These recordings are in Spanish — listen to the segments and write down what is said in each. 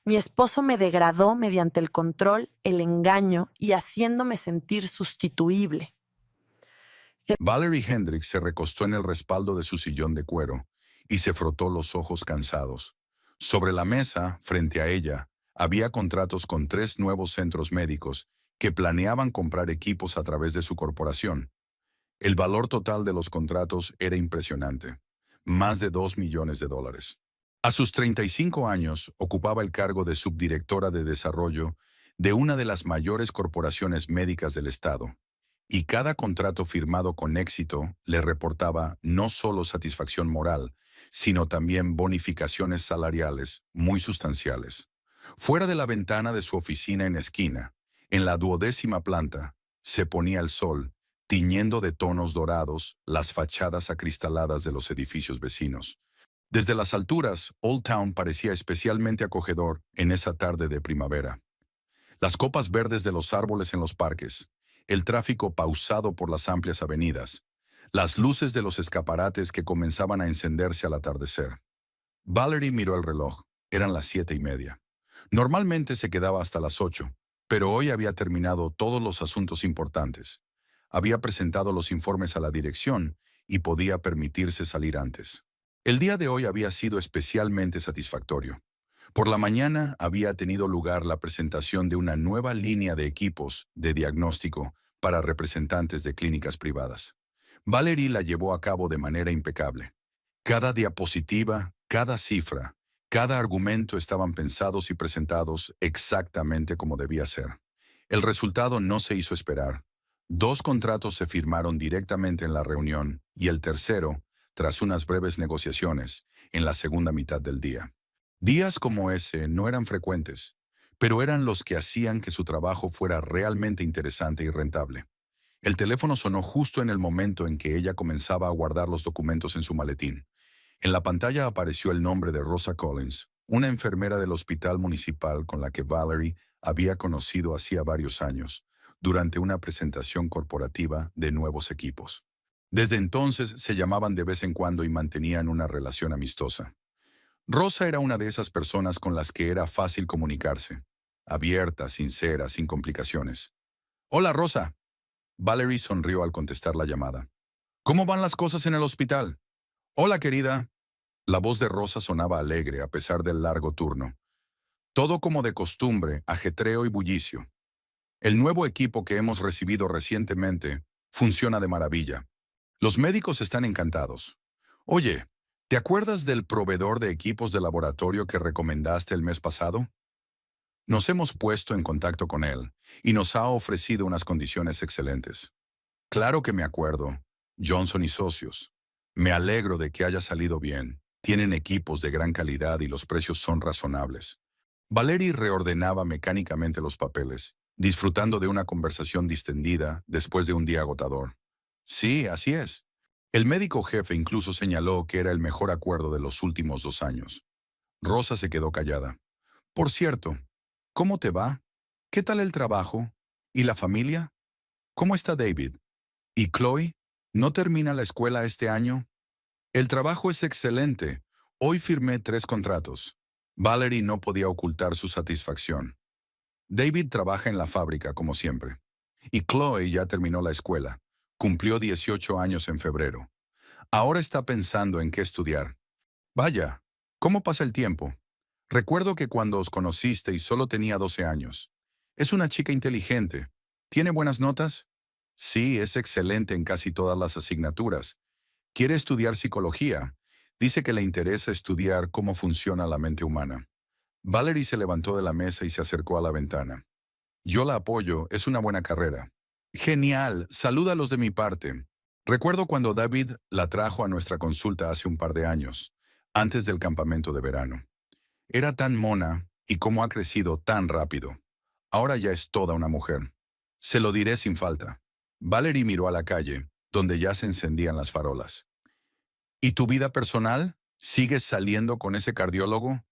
Mi esposo me degradó mediante el control, el engaño y haciéndome sentir sustituible. Valerie Hendricks se recostó en el respaldo de su sillón de cuero y se frotó los ojos cansados. Sobre la mesa, frente a ella, había contratos con 3 nuevos centros médicos que planeaban comprar equipos a través de su corporación. El valor total de los contratos era impresionante, más de $2 millones. A sus 35 años, ocupaba el cargo de subdirectora de desarrollo de una de las mayores corporaciones médicas del estado, y cada contrato firmado con éxito le reportaba no solo satisfacción moral, sino también bonificaciones salariales muy sustanciales. Fuera de la ventana de su oficina en esquina, en la 12ª planta, se ponía el sol, tiñendo de tonos dorados las fachadas acristaladas de los edificios vecinos. Desde las alturas, Old Town parecía especialmente acogedor en esa tarde de primavera. Las copas verdes de los árboles en los parques, el tráfico pausado por las amplias avenidas, las luces de los escaparates que comenzaban a encenderse al atardecer. Valerie miró el reloj. Eran las 7:30. Normalmente se quedaba hasta las 8, pero hoy había terminado todos los asuntos importantes. Había presentado los informes a la dirección y podía permitirse salir antes. El día de hoy había sido especialmente satisfactorio. Por la mañana había tenido lugar la presentación de una nueva línea de equipos de diagnóstico para representantes de clínicas privadas. Valerie la llevó a cabo de manera impecable. Cada diapositiva, cada cifra, cada argumento estaban pensados y presentados exactamente como debía ser. El resultado no se hizo esperar. 2 contratos se firmaron directamente en la reunión y el tercero, tras unas breves negociaciones, en la segunda mitad del día. Días como ese no eran frecuentes, pero eran los que hacían que su trabajo fuera realmente interesante y rentable. El teléfono sonó justo en el momento en que ella comenzaba a guardar los documentos en su maletín. En la pantalla apareció el nombre de Rosa Collins, una enfermera del hospital municipal con la que Valerie había conocido hacía varios años, durante una presentación corporativa de nuevos equipos. Desde entonces se llamaban de vez en cuando y mantenían una relación amistosa. Rosa era una de esas personas con las que era fácil comunicarse, abierta, sincera, sin complicaciones. «Hola, Rosa». Valerie sonrió al contestar la llamada. «¿Cómo van las cosas en el hospital?» «Hola, querida». La voz de Rosa sonaba alegre a pesar del largo turno. «Todo como de costumbre, ajetreo y bullicio. El nuevo equipo que hemos recibido recientemente funciona de maravilla. Los médicos están encantados. Oye, ¿te acuerdas del proveedor de equipos de laboratorio que recomendaste el mes pasado? Nos hemos puesto en contacto con él y nos ha ofrecido unas condiciones excelentes». «Claro que me acuerdo. Johnson y Socios. Me alegro de que haya salido bien. Tienen equipos de gran calidad y los precios son razonables». Valerie reordenaba mecánicamente los papeles, disfrutando de una conversación distendida después de un día agotador. «Sí, así es». El médico jefe incluso señaló que era el mejor acuerdo de los últimos 2 años. Rosa se quedó callada. «Por cierto, ¿cómo te va? ¿Qué tal el trabajo? ¿Y la familia? ¿Cómo está David? ¿Y Chloe? ¿No termina la escuela este año?» «El trabajo es excelente. Hoy firmé 3 contratos». Valerie no podía ocultar su satisfacción. David trabaja en la fábrica, como siempre. Y Chloe ya terminó la escuela. Cumplió 18 años en febrero. Ahora está pensando en qué estudiar. Vaya, ¿cómo pasa el tiempo? Recuerdo que cuando os conocisteis solo tenía 12 años. Es una chica inteligente. ¿Tiene buenas notas? Sí, es excelente en casi todas las asignaturas. Quiere estudiar psicología. Dice que le interesa estudiar cómo funciona la mente humana. Valerie se levantó de la mesa y se acercó a la ventana. «Yo la apoyo, es una buena carrera». «Genial, salúdalos de mi parte». Recuerdo cuando David la trajo a nuestra consulta hace un par de años, antes del campamento de verano. Era tan mona y cómo ha crecido tan rápido. Ahora ya es toda una mujer. Se lo diré sin falta». Valerie miró a la calle, donde ya se encendían las farolas. «¿Y tu vida personal? ¿Sigues saliendo con ese cardiólogo?»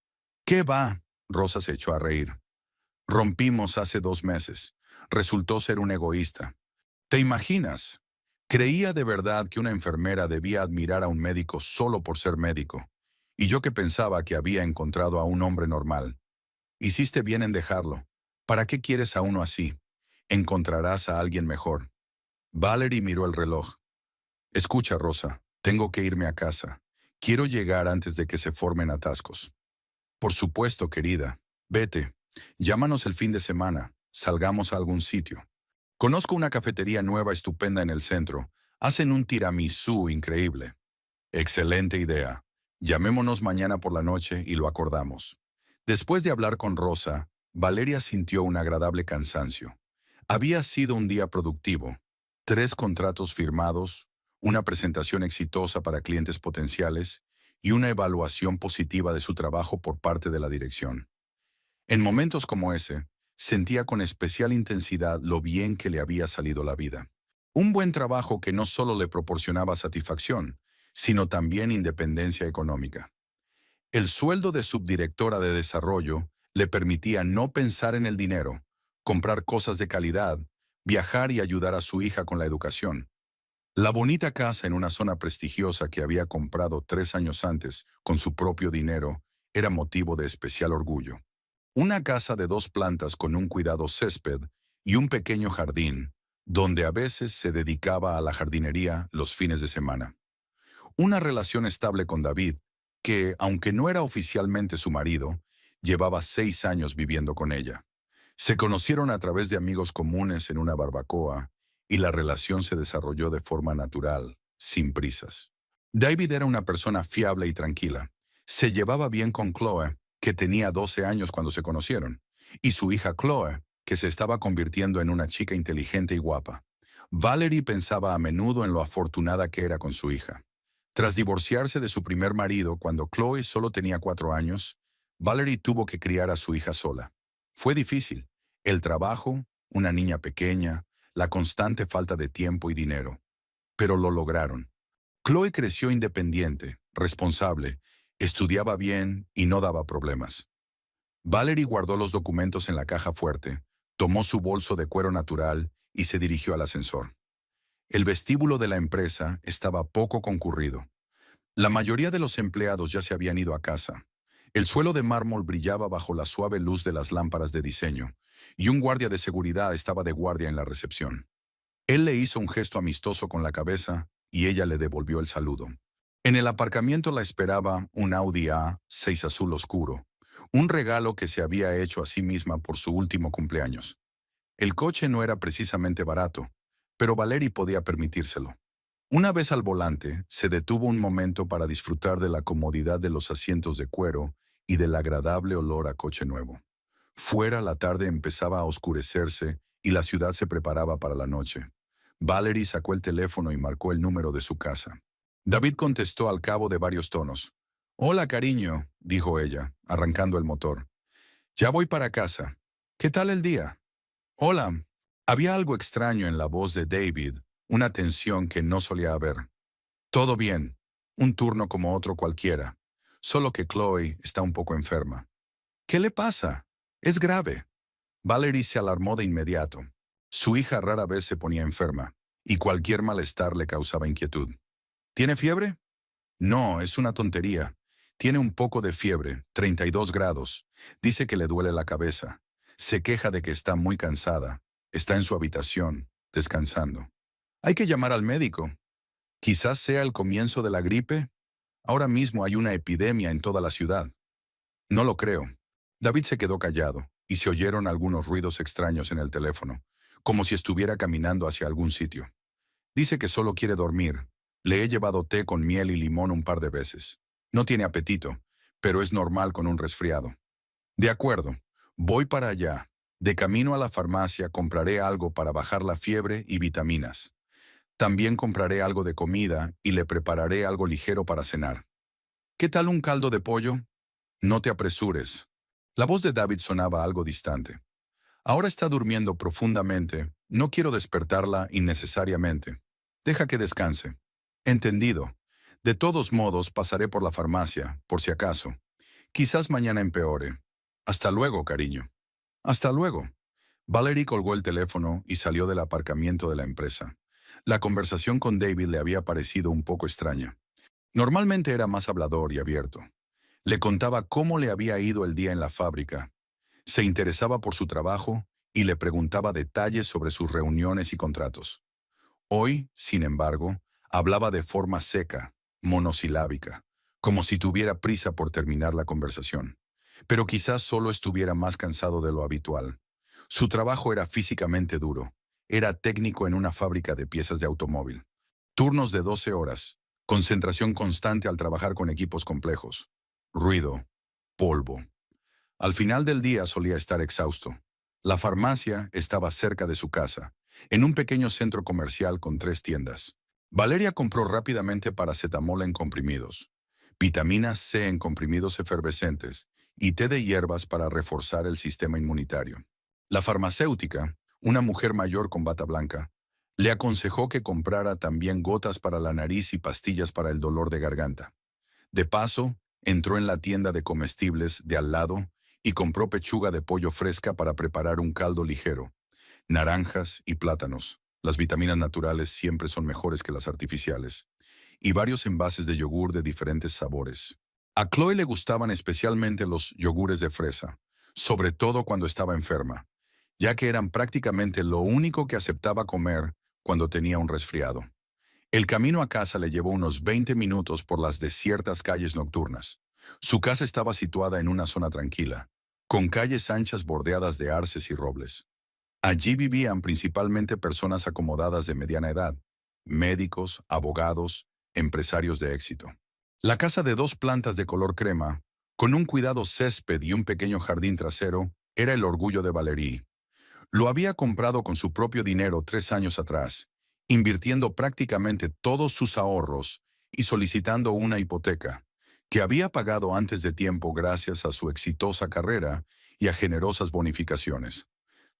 «¿Qué va?» Rosa se echó a reír. «Rompimos hace 2 meses. Resultó ser un egoísta. ¿Te imaginas? Creía de verdad que una enfermera debía admirar a un médico solo por ser médico. Y yo que pensaba que había encontrado a un hombre normal. Hiciste bien en dejarlo. ¿Para qué quieres a uno así? Encontrarás a alguien mejor. Valerie miró el reloj. Escucha, Rosa, tengo que irme a casa. Quiero llegar antes de que se formen atascos. Por supuesto, querida. Vete. Llámanos el fin de semana. Salgamos a algún sitio. Conozco una cafetería nueva estupenda en el centro. Hacen un tiramisú increíble. Excelente idea. Llamémonos mañana por la noche y lo acordamos. Después de hablar con Rosa, Valeria sintió un agradable cansancio. Había sido un día productivo. 3 contratos firmados, una presentación exitosa para clientes potenciales y una evaluación positiva de su trabajo por parte de la dirección. En momentos como ese, sentía con especial intensidad lo bien que le había salido la vida. Un buen trabajo que no solo le proporcionaba satisfacción, sino también independencia económica. El sueldo de subdirectora de desarrollo le permitía no pensar en el dinero, comprar cosas de calidad, viajar y ayudar a su hija con la educación. La bonita casa en una zona prestigiosa que había comprado 3 años antes con su propio dinero era motivo de especial orgullo. Una casa de 2 plantas con un cuidado césped y un pequeño jardín, donde a veces se dedicaba a la jardinería los fines de semana. Una relación estable con David, que, aunque no era oficialmente su marido, llevaba 6 años viviendo con ella. Se conocieron a través de amigos comunes en una barbacoa y la relación se desarrolló de forma natural, sin prisas. David era una persona fiable y tranquila. Se llevaba bien con Chloe, que tenía 12 años cuando se conocieron, y su hija Chloe, que se estaba convirtiendo en una chica inteligente y guapa. Valerie pensaba a menudo en lo afortunada que era con su hija. Tras divorciarse de su primer marido cuando Chloe solo tenía 4 años, Valerie tuvo que criar a su hija sola. Fue difícil. El trabajo, una niña pequeña, la constante falta de tiempo y dinero. Pero lo lograron. Chloe creció independiente, responsable, estudiaba bien y no daba problemas. Valerie guardó los documentos en la caja fuerte, tomó su bolso de cuero natural y se dirigió al ascensor. El vestíbulo de la empresa estaba poco concurrido. La mayoría de los empleados ya se habían ido a casa. El suelo de mármol brillaba bajo la suave luz de las lámparas de diseño, y un guardia de seguridad estaba de guardia en la recepción. Él le hizo un gesto amistoso con la cabeza y ella le devolvió el saludo. En el aparcamiento la esperaba un Audi A6 azul oscuro, un regalo que se había hecho a sí misma por su último cumpleaños. El coche no era precisamente barato, pero Valerie podía permitírselo. Una vez al volante, se detuvo un momento para disfrutar de la comodidad de los asientos de cuero y del agradable olor a coche nuevo. Fuera, la tarde empezaba a oscurecerse y la ciudad se preparaba para la noche. Valerie sacó el teléfono y marcó el número de su casa. David contestó al cabo de varios tonos. «Hola, cariño», dijo ella, arrancando el motor. «Ya voy para casa. ¿Qué tal el día?» «Hola». Había algo extraño en la voz de David, una tensión que no solía haber. «Todo bien. Un turno como otro cualquiera. Solo que Chloe está un poco enferma». «¿Qué le pasa? Es grave». Valerie se alarmó de inmediato. Su hija rara vez se ponía enferma, y cualquier malestar le causaba inquietud. «¿Tiene fiebre?» «No, es una tontería. Tiene un poco de fiebre, 32 grados. Dice que le duele la cabeza. Se queja de que está muy cansada. Está en su habitación, descansando. Hay que llamar al médico. Quizás sea el comienzo de la gripe. Ahora mismo hay una epidemia en toda la ciudad». «No lo creo». David se quedó callado, y se oyeron algunos ruidos extraños en el teléfono, como si estuviera caminando hacia algún sitio. «Dice que solo quiere dormir. Le he llevado té con miel y limón un par de veces. No tiene apetito, pero es normal con un resfriado». «De acuerdo. Voy para allá. De camino a la farmacia compraré algo para bajar la fiebre y vitaminas. También compraré algo de comida y le prepararé algo ligero para cenar. ¿Qué tal un caldo de pollo?» «No te apresures». La voz de David sonaba algo distante. «Ahora está durmiendo profundamente. No quiero despertarla innecesariamente. Deja que descanse». «Entendido. De todos modos, pasaré por la farmacia, por si acaso. Quizás mañana empeore. Hasta luego, cariño». «Hasta luego». Valerie colgó el teléfono y salió del aparcamiento de la empresa. La conversación con David le había parecido un poco extraña. Normalmente era más hablador y abierto. Le contaba cómo le había ido el día en la fábrica. Se interesaba por su trabajo y le preguntaba detalles sobre sus reuniones y contratos. Hoy, sin embargo, hablaba de forma seca, monosilábica, como si tuviera prisa por terminar la conversación. Pero quizás solo estuviera más cansado de lo habitual. Su trabajo era físicamente duro. Era técnico en una fábrica de piezas de automóvil. Turnos de 12 horas, concentración constante al trabajar con equipos complejos, ruido, polvo. Al final del día solía estar exhausto. La farmacia estaba cerca de su casa, en un pequeño centro comercial con 3 tiendas. Valeria compró rápidamente paracetamol en comprimidos, vitamina C en comprimidos efervescentes y té de hierbas para reforzar el sistema inmunitario. La farmacéutica, una mujer mayor con bata blanca, le aconsejó que comprara también gotas para la nariz y pastillas para el dolor de garganta. De paso, entró en la tienda de comestibles de al lado y compró pechuga de pollo fresca para preparar un caldo ligero, naranjas y plátanos. Las vitaminas naturales siempre son mejores que las artificiales. Y varios envases de yogur de diferentes sabores. A Chloe le gustaban especialmente los yogures de fresa, sobre todo cuando estaba enferma, ya que eran prácticamente lo único que aceptaba comer cuando tenía un resfriado. El camino a casa le llevó unos 20 minutos por las desiertas calles nocturnas. Su casa estaba situada en una zona tranquila, con calles anchas bordeadas de arces y robles. Allí vivían principalmente personas acomodadas de mediana edad, médicos, abogados, empresarios de éxito. La casa de 2 plantas de color crema, con un cuidado césped y un pequeño jardín trasero, era el orgullo de Valerie. Lo había comprado con su propio dinero 3 años atrás, invirtiendo prácticamente todos sus ahorros y solicitando una hipoteca, que había pagado antes de tiempo gracias a su exitosa carrera y a generosas bonificaciones.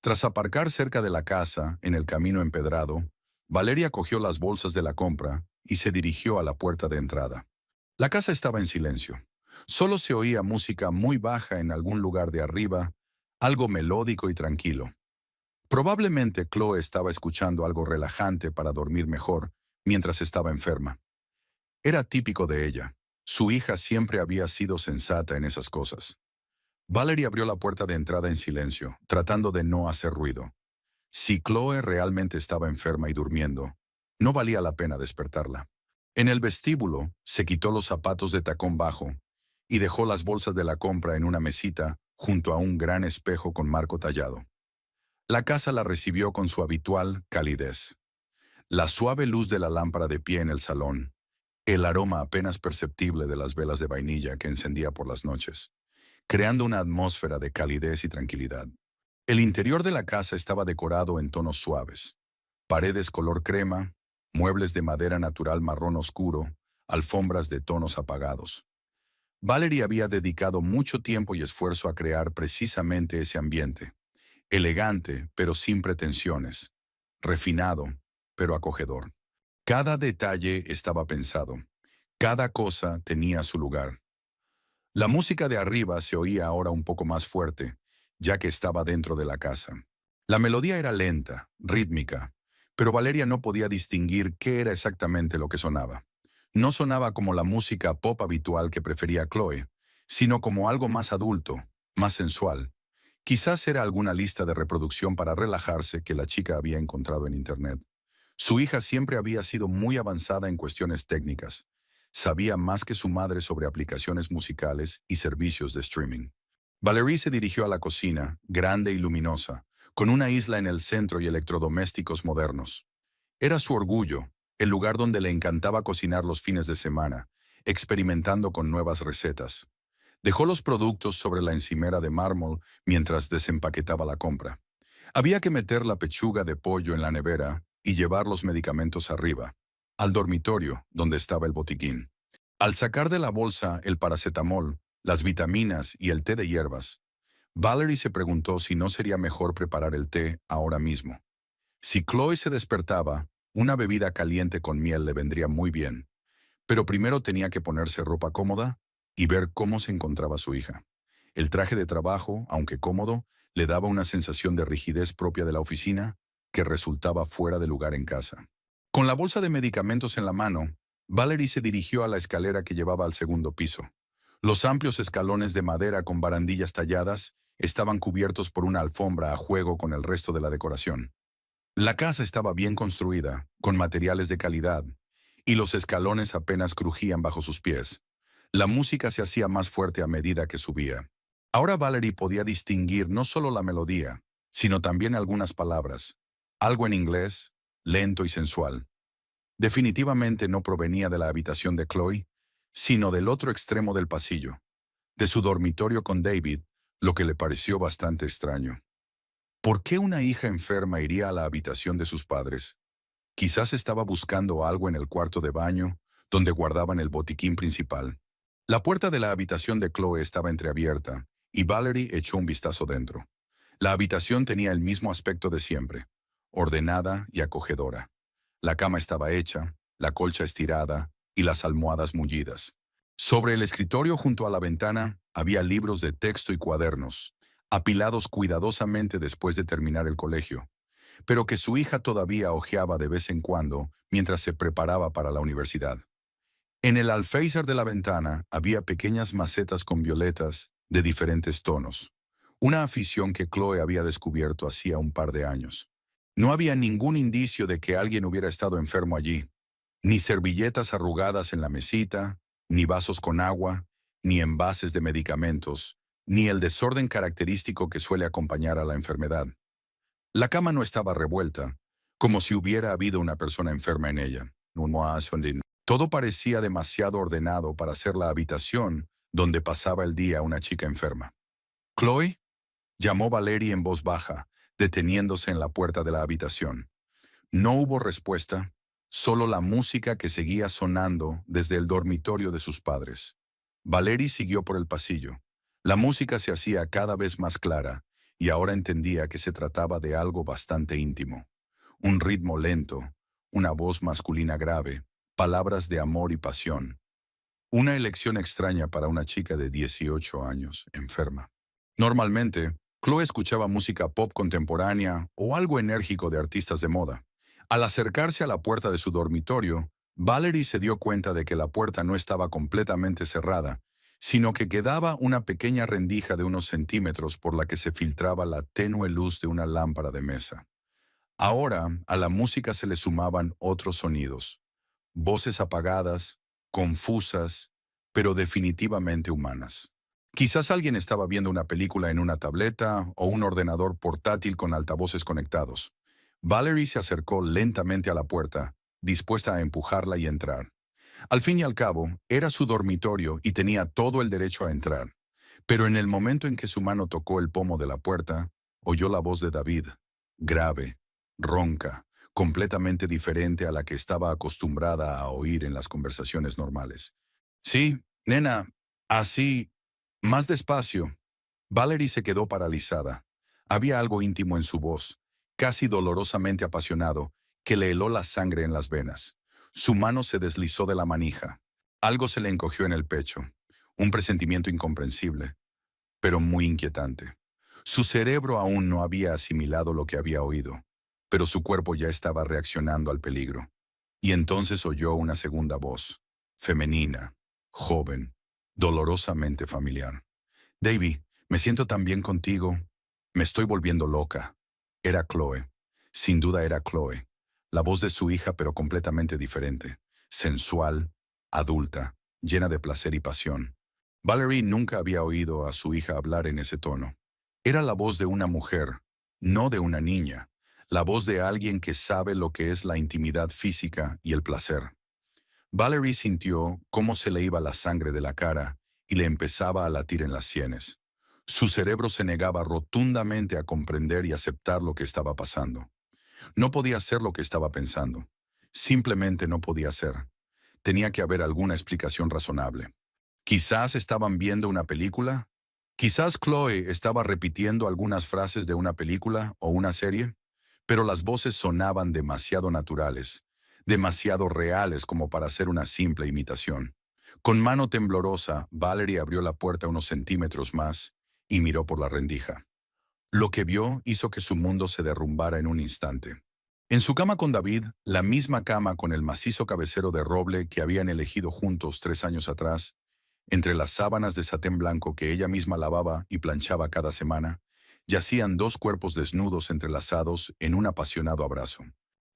Tras aparcar cerca de la casa, en el camino empedrado, Valeria cogió las bolsas de la compra y se dirigió a la puerta de entrada. La casa estaba en silencio. Solo se oía música muy baja en algún lugar de arriba, algo melódico y tranquilo. Probablemente Chloe estaba escuchando algo relajante para dormir mejor mientras estaba enferma. Era típico de ella. Su hija siempre había sido sensata en esas cosas. Valerie abrió la puerta de entrada en silencio, tratando de no hacer ruido. Si Chloe realmente estaba enferma y durmiendo, no valía la pena despertarla. En el vestíbulo, se quitó los zapatos de tacón bajo y dejó las bolsas de la compra en una mesita junto a un gran espejo con marco tallado. La casa la recibió con su habitual calidez. La suave luz de la lámpara de pie en el salón, el aroma apenas perceptible de las velas de vainilla que encendía por las noches, creando una atmósfera de calidez y tranquilidad. El interior de la casa estaba decorado en tonos suaves. Paredes color crema, muebles de madera natural marrón oscuro, alfombras de tonos apagados. Valerie había dedicado mucho tiempo y esfuerzo a crear precisamente ese ambiente. Elegante, pero sin pretensiones. Refinado, pero acogedor. Cada detalle estaba pensado. Cada cosa tenía su lugar. La música de arriba se oía ahora un poco más fuerte, ya que estaba dentro de la casa. La melodía era lenta, rítmica, pero Valeria no podía distinguir qué era exactamente lo que sonaba. No sonaba como la música pop habitual que prefería Chloe, sino como algo más adulto, más sensual. Quizás era alguna lista de reproducción para relajarse que la chica había encontrado en Internet. Su hija siempre había sido muy avanzada en cuestiones técnicas. Sabía más que su madre sobre aplicaciones musicales y servicios de streaming. Valerie se dirigió a la cocina, grande y luminosa, con una isla en el centro y electrodomésticos modernos. Era su orgullo, el lugar donde le encantaba cocinar los fines de semana, experimentando con nuevas recetas. Dejó los productos sobre la encimera de mármol mientras desempaquetaba la compra. Había que meter la pechuga de pollo en la nevera y llevar los medicamentos arriba, al dormitorio donde estaba el botiquín. Al sacar de la bolsa el paracetamol, las vitaminas y el té de hierbas, Valerie se preguntó si no sería mejor preparar el té ahora mismo. Si Chloe se despertaba, una bebida caliente con miel le vendría muy bien, pero primero tenía que ponerse ropa cómoda y ver cómo se encontraba su hija. El traje de trabajo, aunque cómodo, le daba una sensación de rigidez propia de la oficina que resultaba fuera de lugar en casa. Con la bolsa de medicamentos en la mano, Valerie se dirigió a la escalera que llevaba al segundo piso. Los amplios escalones de madera con barandillas talladas estaban cubiertos por una alfombra a juego con el resto de la decoración. La casa estaba bien construida, con materiales de calidad, y los escalones apenas crujían bajo sus pies. La música se hacía más fuerte a medida que subía. Ahora Valerie podía distinguir no solo la melodía, sino también algunas palabras, algo en inglés, lento y sensual. Definitivamente no provenía de la habitación de Chloe, sino del otro extremo del pasillo, de su dormitorio con David, lo que le pareció bastante extraño. ¿Por qué una hija enferma iría a la habitación de sus padres? Quizás estaba buscando algo en el cuarto de baño, donde guardaban el botiquín principal. La puerta de la habitación de Chloe estaba entreabierta, y Valerie echó un vistazo dentro. La habitación tenía el mismo aspecto de siempre, ordenada y acogedora. La cama estaba hecha, la colcha estirada y las almohadas mullidas. Sobre el escritorio junto a la ventana había libros de texto y cuadernos, apilados cuidadosamente después de terminar el colegio, pero que su hija todavía hojeaba de vez en cuando mientras se preparaba para la universidad. En el alféizar de la ventana había pequeñas macetas con violetas de diferentes tonos, una afición que Chloe había descubierto hacía un par de años. No había ningún indicio de que alguien hubiera estado enfermo allí, ni servilletas arrugadas en la mesita, ni vasos con agua, ni envases de medicamentos, ni el desorden característico que suele acompañar a la enfermedad. La cama no estaba revuelta, como si hubiera habido una persona enferma en ella. Todo parecía demasiado ordenado para ser la habitación donde pasaba el día una chica enferma. «¿Chloe?», llamó Valerie en voz baja, deteniéndose en la puerta de la habitación. No hubo respuesta, solo la música que seguía sonando desde el dormitorio de sus padres. Valerie siguió por el pasillo. La música se hacía cada vez más clara, y ahora entendía que se trataba de algo bastante íntimo. Un ritmo lento, una voz masculina grave, palabras de amor y pasión. Una elección extraña para una chica de 18 años, enferma. Normalmente, Chloe escuchaba música pop contemporánea o algo enérgico de artistas de moda. Al acercarse a la puerta de su dormitorio, Valerie se dio cuenta de que la puerta no estaba completamente cerrada, sino que quedaba una pequeña rendija de unos centímetros por la que se filtraba la tenue luz de una lámpara de mesa. Ahora, a la música se le sumaban otros sonidos, voces apagadas, confusas, pero definitivamente humanas. Quizás alguien estaba viendo una película en una tableta o un ordenador portátil con altavoces conectados. Valerie se acercó lentamente a la puerta, dispuesta a empujarla y entrar. Al fin y al cabo, era su dormitorio y tenía todo el derecho a entrar. Pero en el momento en que su mano tocó el pomo de la puerta, oyó la voz de David, grave, ronca, completamente diferente a la que estaba acostumbrada a oír en las conversaciones normales. «Sí, nena, así, más despacio». Valerie se quedó paralizada. Había algo íntimo en su voz, casi dolorosamente apasionado, que le heló la sangre en las venas. Su mano se deslizó de la manija. Algo se le encogió en el pecho, un presentimiento incomprensible, pero muy inquietante. Su cerebro aún no había asimilado lo que había oído, pero su cuerpo ya estaba reaccionando al peligro. Y entonces oyó una segunda voz, femenina, joven, dolorosamente familiar. «Davy, me siento tan bien contigo. Me estoy volviendo loca». Era Chloe. Sin duda era Chloe. La voz de su hija, pero completamente diferente. Sensual, adulta, llena de placer y pasión. Valerie nunca había oído a su hija hablar en ese tono. Era la voz de una mujer, no de una niña. La voz de alguien que sabe lo que es la intimidad física y el placer. Valerie sintió cómo se le iba la sangre de la cara y le empezaba a latir en las sienes. Su cerebro se negaba rotundamente a comprender y aceptar lo que estaba pasando. No podía ser lo que estaba pensando. Simplemente no podía ser. Tenía que haber alguna explicación razonable. Quizás estaban viendo una película. Quizás Chloe estaba repitiendo algunas frases de una película o una serie, pero las voces sonaban demasiado naturales, demasiado reales como para ser una simple imitación. Con mano temblorosa, Valerie abrió la puerta unos centímetros más y miró por la rendija. Lo que vio hizo que su mundo se derrumbara en un instante. En su cama con David, la misma cama con el macizo cabecero de roble que habían elegido juntos 3 años atrás, Entre las sábanas de satén blanco que ella misma lavaba y planchaba cada semana, yacían dos cuerpos desnudos entrelazados en un apasionado abrazo.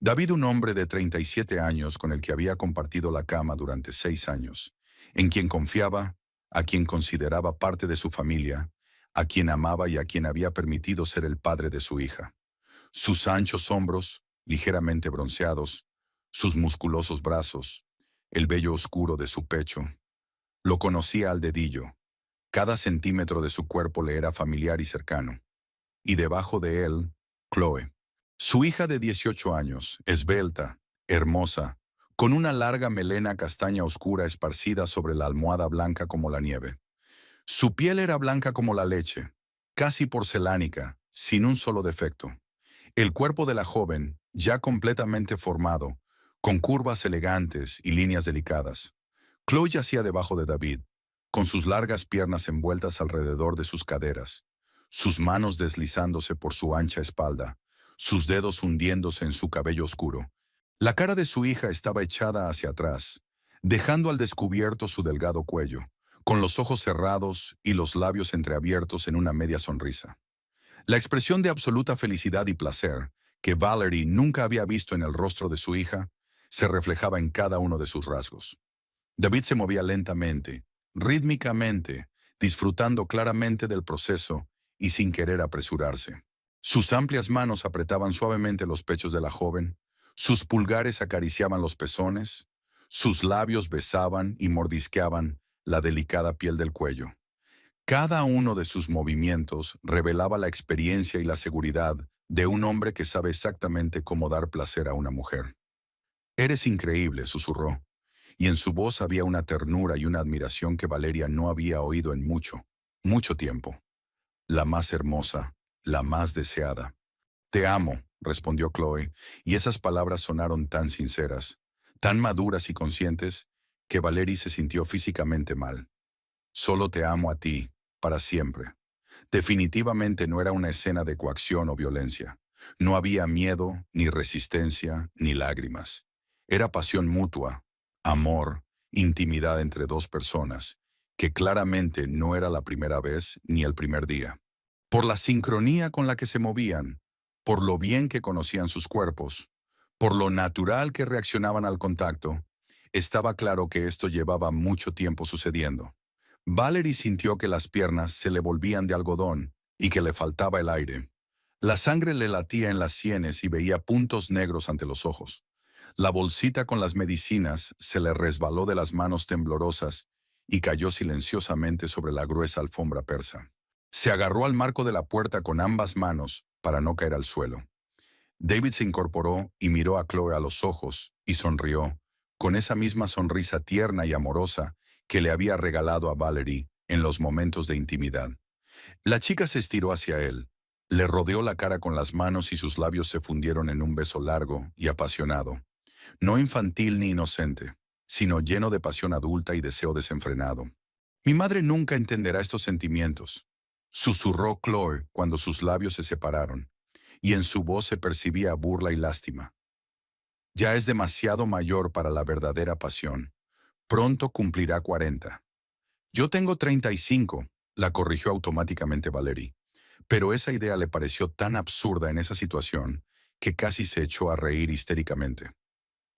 David, un hombre de 37 años con el que había compartido la cama durante 6 años, en quien confiaba, a quien consideraba parte de su familia, a quien amaba y a quien había permitido ser el padre de su hija. Sus anchos hombros, ligeramente bronceados, sus musculosos brazos, el vello oscuro de su pecho. Lo conocía al dedillo. Cada centímetro de su cuerpo le era familiar y cercano. Y debajo de él, Chloe. Su hija de 18 años, esbelta, hermosa, con una larga melena castaña oscura esparcida sobre la almohada blanca como la nieve. Su piel era blanca como la leche, casi porcelánica, sin un solo defecto. El cuerpo de la joven, ya completamente formado, con curvas elegantes y líneas delicadas. Chloe yacía debajo de David, con sus largas piernas envueltas alrededor de sus caderas, sus manos deslizándose por su ancha espalda, sus dedos hundiéndose en su cabello oscuro. La cara de su hija estaba echada hacia atrás, dejando al descubierto su delgado cuello, con los ojos cerrados y los labios entreabiertos en una media sonrisa. La expresión de absoluta felicidad y placer, que Valerie nunca había visto en el rostro de su hija, se reflejaba en cada uno de sus rasgos. David se movía lentamente, rítmicamente, disfrutando claramente del proceso y sin querer apresurarse. Sus amplias manos apretaban suavemente los pechos de la joven, sus pulgares acariciaban los pezones, sus labios besaban y mordisqueaban la delicada piel del cuello. Cada uno de sus movimientos revelaba la experiencia y la seguridad de un hombre que sabe exactamente cómo dar placer a una mujer. «Eres increíble», susurró, y en su voz había una ternura y una admiración que Valeria no había oído en mucho, mucho tiempo. La más hermosa, la más deseada. «Te amo», respondió Chloe, y esas palabras sonaron tan sinceras, tan maduras y conscientes, que Valerie se sintió físicamente mal. «Solo te amo a ti, para siempre». Definitivamente no era una escena de coacción o violencia. No había miedo, ni resistencia, ni lágrimas. Era pasión mutua, amor, intimidad entre dos personas, que claramente no era la primera vez ni el primer día. Por la sincronía con la que se movían, por lo bien que conocían sus cuerpos, por lo natural que reaccionaban al contacto, estaba claro que esto llevaba mucho tiempo sucediendo. Valerie sintió que las piernas se le volvían de algodón y que le faltaba el aire. La sangre le latía en las sienes y veía puntos negros ante los ojos. La bolsita con las medicinas se le resbaló de las manos temblorosas y cayó silenciosamente sobre la gruesa alfombra persa. Se agarró al marco de la puerta con ambas manos para no caer al suelo. David se incorporó y miró a Chloe a los ojos y sonrió, con esa misma sonrisa tierna y amorosa que le había regalado a Valerie en los momentos de intimidad. La chica se estiró hacia él, le rodeó la cara con las manos y sus labios se fundieron en un beso largo y apasionado. No infantil ni inocente, sino lleno de pasión adulta y deseo desenfrenado. «Mi madre nunca entenderá estos sentimientos», susurró Chloe cuando sus labios se separaron, y en su voz se percibía burla y lástima. «Ya es demasiado mayor para la verdadera pasión. Pronto cumplirá 40. «Yo tengo 35», la corrigió automáticamente Valerie, pero esa idea le pareció tan absurda en esa situación que casi se echó a reír histéricamente.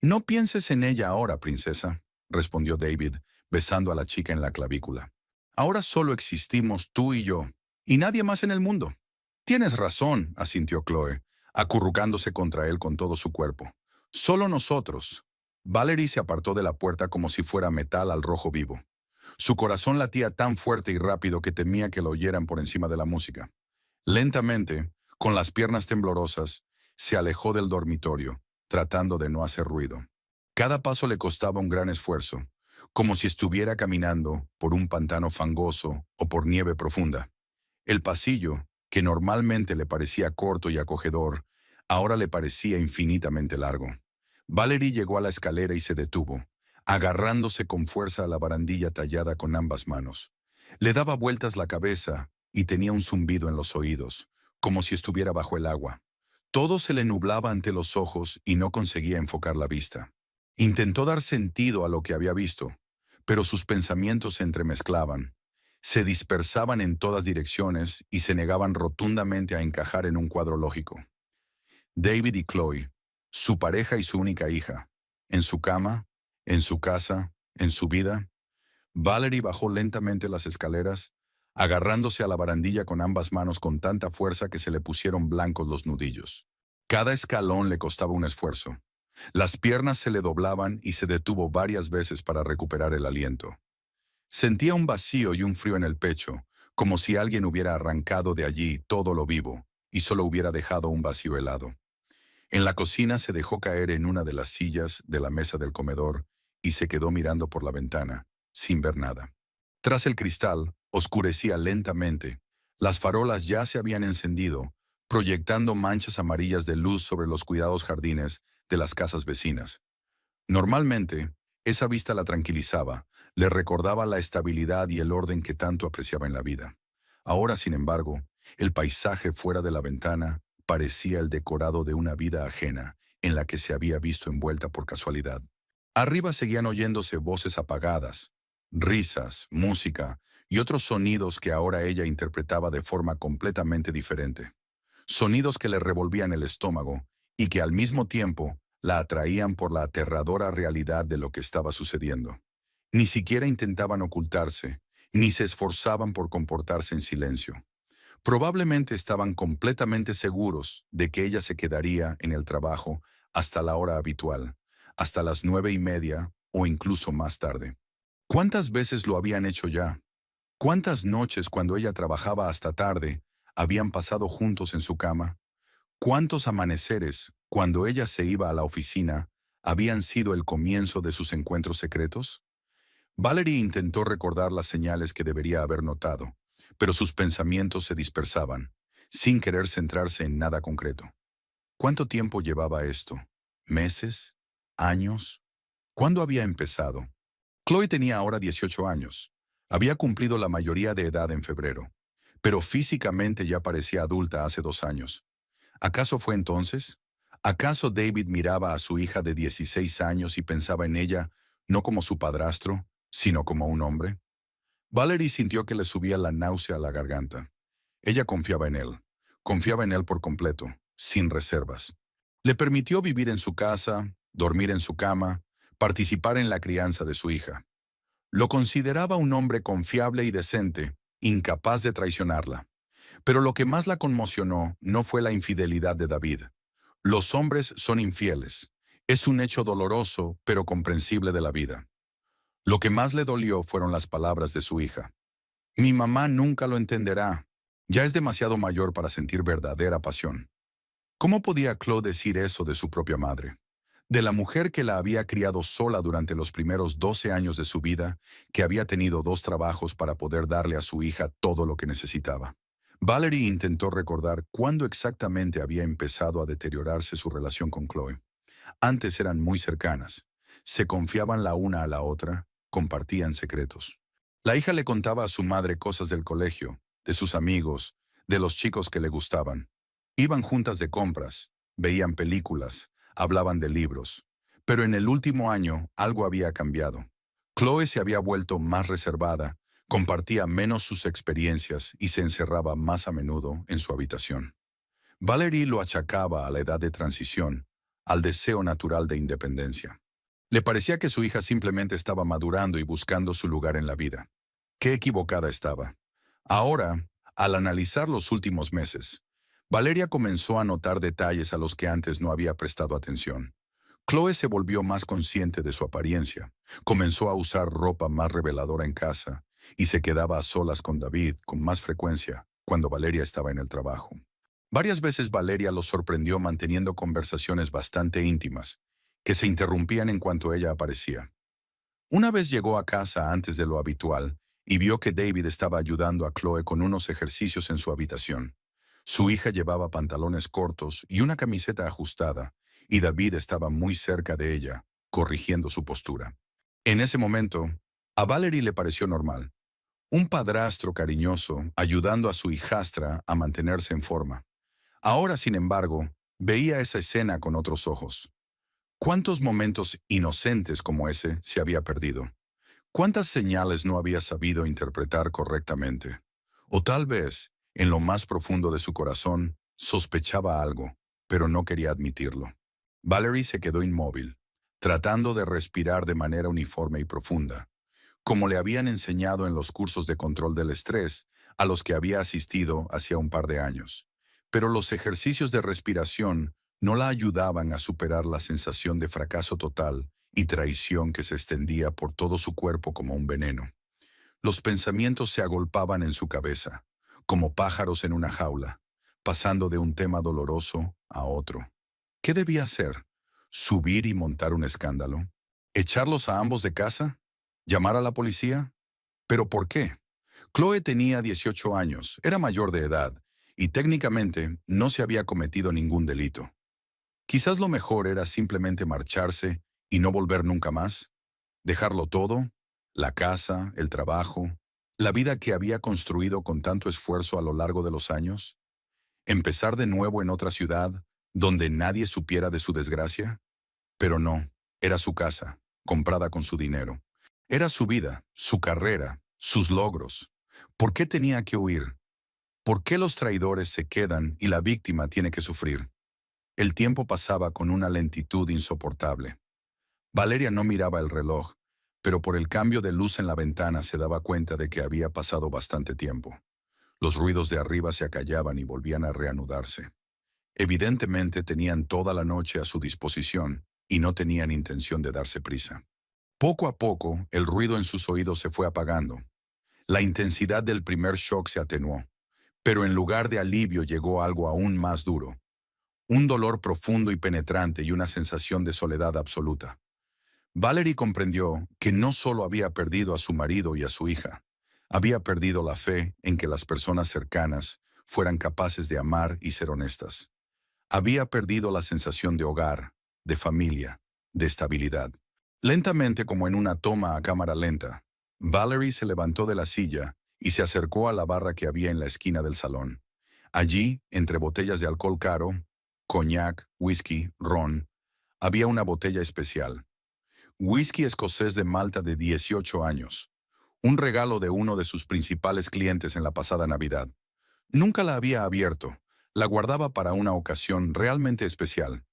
«No pienses en ella ahora, princesa», respondió David, besando a la chica en la clavícula. «Ahora solo existimos tú y yo, y nadie más en el mundo». «Tienes razón», asintió Chloe, acurrucándose contra él con todo su cuerpo. «Solo nosotros». Valerie se apartó de la puerta como si fuera metal al rojo vivo. Su corazón latía tan fuerte y rápido que temía que lo oyeran por encima de la música. Lentamente, con las piernas temblorosas, se alejó del dormitorio, tratando de no hacer ruido. Cada paso le costaba un gran esfuerzo, como si estuviera caminando por un pantano fangoso o por nieve profunda. El pasillo, que normalmente le parecía corto y acogedor, ahora le parecía infinitamente largo. Valerie llegó a la escalera y se detuvo, agarrándose con fuerza a la barandilla tallada con ambas manos. Le daba vueltas la cabeza y tenía un zumbido en los oídos, como si estuviera bajo el agua. Todo se le nublaba ante los ojos y no conseguía enfocar la vista. Intentó dar sentido a lo que había visto, pero sus pensamientos se entremezclaban, se dispersaban en todas direcciones y se negaban rotundamente a encajar en un cuadro lógico. David y Chloe, su pareja y su única hija, en su cama, en su casa, en su vida. Valerie bajó lentamente las escaleras, agarrándose a la barandilla con ambas manos con tanta fuerza que se le pusieron blancos los nudillos. Cada escalón le costaba un esfuerzo. Las piernas se le doblaban y se detuvo varias veces para recuperar el aliento. Sentía un vacío y un frío en el pecho, como si alguien hubiera arrancado de allí todo lo vivo y solo hubiera dejado un vacío helado. En la cocina se dejó caer en una de las sillas de la mesa del comedor y se quedó mirando por la ventana, sin ver nada. Tras el cristal, oscurecía lentamente. Las farolas ya se habían encendido, proyectando manchas amarillas de luz sobre los cuidados jardines de las casas vecinas. Normalmente, esa vista la tranquilizaba, le recordaba la estabilidad y el orden que tanto apreciaba en la vida. Ahora, sin embargo, el paisaje fuera de la ventana parecía el decorado de una vida ajena en la que se había visto envuelta por casualidad. Arriba seguían oyéndose voces apagadas, risas, música y otros sonidos que ahora ella interpretaba de forma completamente diferente. Sonidos que le revolvían el estómago y que al mismo tiempo la atraían por la aterradora realidad de lo que estaba sucediendo. Ni siquiera intentaban ocultarse, ni se esforzaban por comportarse en silencio. Probablemente estaban completamente seguros de que ella se quedaría en el trabajo hasta la hora habitual, hasta las 9:30 o incluso más tarde. ¿Cuántas veces lo habían hecho ya? ¿Cuántas noches cuando ella trabajaba hasta tarde habían pasado juntos en su cama? ¿Cuántos amaneceres, cuando ella se iba a la oficina, habían sido el comienzo de sus encuentros secretos? Valerie intentó recordar las señales que debería haber notado, pero sus pensamientos se dispersaban, sin querer centrarse en nada concreto. ¿Cuánto tiempo llevaba esto? ¿Meses? ¿Años? ¿Cuándo había empezado? Chloe tenía ahora 18 años. Había cumplido la mayoría de edad en febrero, pero físicamente ya parecía adulta hace 2 años. ¿Acaso fue entonces? ¿Acaso David miraba a su hija de 16 años y pensaba en ella no como su padrastro, sino como un hombre? Valerie sintió que le subía la náusea a la garganta. Ella confiaba en él por completo, sin reservas. Le permitió vivir en su casa, dormir en su cama, participar en la crianza de su hija. Lo consideraba un hombre confiable y decente, incapaz de traicionarla. Pero lo que más la conmocionó no fue la infidelidad de David. Los hombres son infieles. Es un hecho doloroso, pero comprensible de la vida. Lo que más le dolió fueron las palabras de su hija. Mi mamá nunca lo entenderá. Ya es demasiado mayor para sentir verdadera pasión. ¿Cómo podía Chloe decir eso de su propia madre? De la mujer que la había criado sola durante los primeros 12 años de su vida, que había tenido 2 trabajos para poder darle a su hija todo lo que necesitaba. Valerie intentó recordar cuándo exactamente había empezado a deteriorarse su relación con Chloe. Antes eran muy cercanas. Se confiaban la una a la otra, compartían secretos. La hija le contaba a su madre cosas del colegio, de sus amigos, de los chicos que le gustaban. Iban juntas de compras, veían películas, hablaban de libros. Pero en el último año algo había cambiado. Chloe se había vuelto más reservada, compartía menos sus experiencias y se encerraba más a menudo en su habitación. Valerie lo achacaba a la edad de transición, al deseo natural de independencia. Le parecía que su hija simplemente estaba madurando y buscando su lugar en la vida. Qué equivocada estaba. Ahora, al analizar los últimos meses, Valeria comenzó a notar detalles a los que antes no había prestado atención. Chloe se volvió más consciente de su apariencia, comenzó a usar ropa más reveladora en casa y se quedaba a solas con David con más frecuencia cuando Valeria estaba en el trabajo. Varias veces Valeria los sorprendió manteniendo conversaciones bastante íntimas, que se interrumpían en cuanto ella aparecía. Una vez llegó a casa antes de lo habitual y vio que David estaba ayudando a Chloe con unos ejercicios en su habitación. Su hija llevaba pantalones cortos y una camiseta ajustada, y David estaba muy cerca de ella, corrigiendo su postura. En ese momento, a Valerie le pareció normal. Un padrastro cariñoso ayudando a su hijastra a mantenerse en forma. Ahora, sin embargo, veía esa escena con otros ojos. ¿Cuántos momentos inocentes como ese se había perdido? ¿Cuántas señales no había sabido interpretar correctamente? O tal vez, en lo más profundo de su corazón, sospechaba algo, pero no quería admitirlo. Valerie se quedó inmóvil, tratando de respirar de manera uniforme y profunda, como le habían enseñado en los cursos de control del estrés a los que había asistido hacía un par de años. Pero los ejercicios de respiración no la ayudaban a superar la sensación de fracaso total y traición que se extendía por todo su cuerpo como un veneno. Los pensamientos se agolpaban en su cabeza, como pájaros en una jaula, pasando de un tema doloroso a otro. ¿Qué debía hacer? ¿Subir y montar un escándalo? ¿Echarlos a ambos de casa? ¿Llamar a la policía? ¿Pero por qué? Chloe tenía 18 años, era mayor de edad, y técnicamente no se había cometido ningún delito. Quizás lo mejor era simplemente marcharse y no volver nunca más, dejarlo todo, la casa, el trabajo, la vida que había construido con tanto esfuerzo a lo largo de los años, empezar de nuevo en otra ciudad donde nadie supiera de su desgracia. Pero no, era su casa, comprada con su dinero. Era su vida, su carrera, sus logros. ¿Por qué tenía que huir? ¿Por qué los traidores se quedan y la víctima tiene que sufrir? El tiempo pasaba con una lentitud insoportable. Valeria no miraba el reloj, pero por el cambio de luz en la ventana se daba cuenta de que había pasado bastante tiempo. Los ruidos de arriba se acallaban y volvían a reanudarse. Evidentemente tenían toda la noche a su disposición y no tenían intención de darse prisa. Poco a poco, el ruido en sus oídos se fue apagando. La intensidad del primer shock se atenuó, pero en lugar de alivio llegó algo aún más duro. Un dolor profundo y penetrante y una sensación de soledad absoluta. Valerie comprendió que no solo había perdido a su marido y a su hija, había perdido la fe en que las personas cercanas fueran capaces de amar y ser honestas. Había perdido la sensación de hogar, de familia, de estabilidad. Lentamente, como en una toma a cámara lenta, Valerie se levantó de la silla y se acercó a la barra que había en la esquina del salón. Allí, entre botellas de alcohol caro, coñac, whisky, ron, había una botella especial. Whisky escocés de Malta de 18 años. Un regalo de uno de sus principales clientes en la pasada Navidad. Nunca la había abierto. La guardaba para una ocasión realmente especial.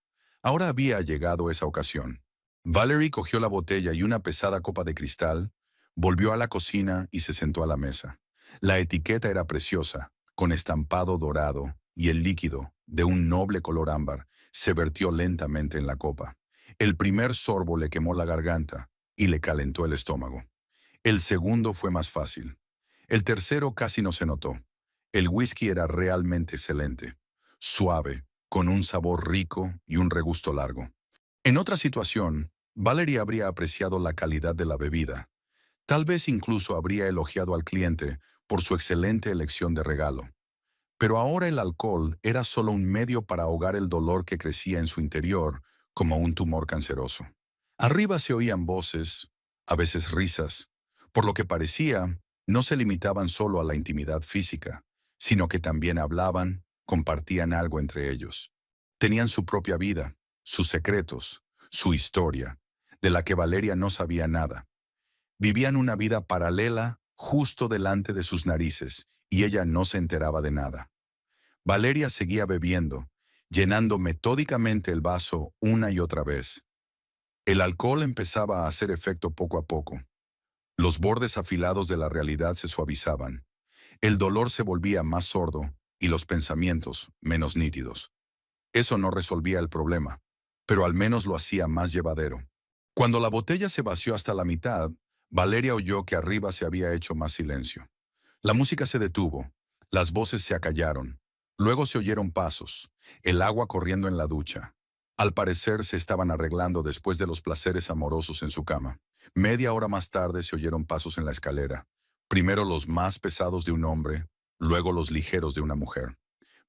Ahora había llegado esa ocasión. Valerie cogió la botella y una pesada copa de cristal, volvió a la cocina y se sentó a la mesa. La etiqueta era preciosa, con estampado dorado, y el líquido, de un noble color ámbar, se vertió lentamente en la copa. El primer sorbo le quemó la garganta y le calentó el estómago. El segundo fue más fácil. El tercero casi no se notó. El whisky era realmente excelente, suave, con un sabor rico y un regusto largo. En otra situación, Valerie habría apreciado la calidad de la bebida. Tal vez incluso habría elogiado al cliente por su excelente elección de regalo. Pero ahora el alcohol era solo un medio para ahogar el dolor que crecía en su interior como un tumor canceroso. Arriba se oían voces, a veces risas. Por lo que parecía, no se limitaban solo a la intimidad física, sino que también hablaban, compartían algo entre ellos. Tenían su propia vida, sus secretos, su historia, de la que Valeria no sabía nada. Vivían una vida paralela justo delante de sus narices, y ella no se enteraba de nada. Valeria seguía bebiendo, llenando metódicamente el vaso una y otra vez. El alcohol empezaba a hacer efecto poco a poco. Los bordes afilados de la realidad se suavizaban. El dolor se volvía más sordo y los pensamientos menos nítidos. Eso no resolvía el problema, pero al menos lo hacía más llevadero. Cuando la botella se vació hasta la mitad, Valeria oyó que arriba se había hecho más silencio. La música se detuvo, las voces se acallaron, luego se oyeron pasos, el agua corriendo en la ducha. Al parecer se estaban arreglando después de los placeres amorosos en su cama. Media hora más tarde se oyeron pasos en la escalera, primero los más pesados de un hombre, luego los ligeros de una mujer.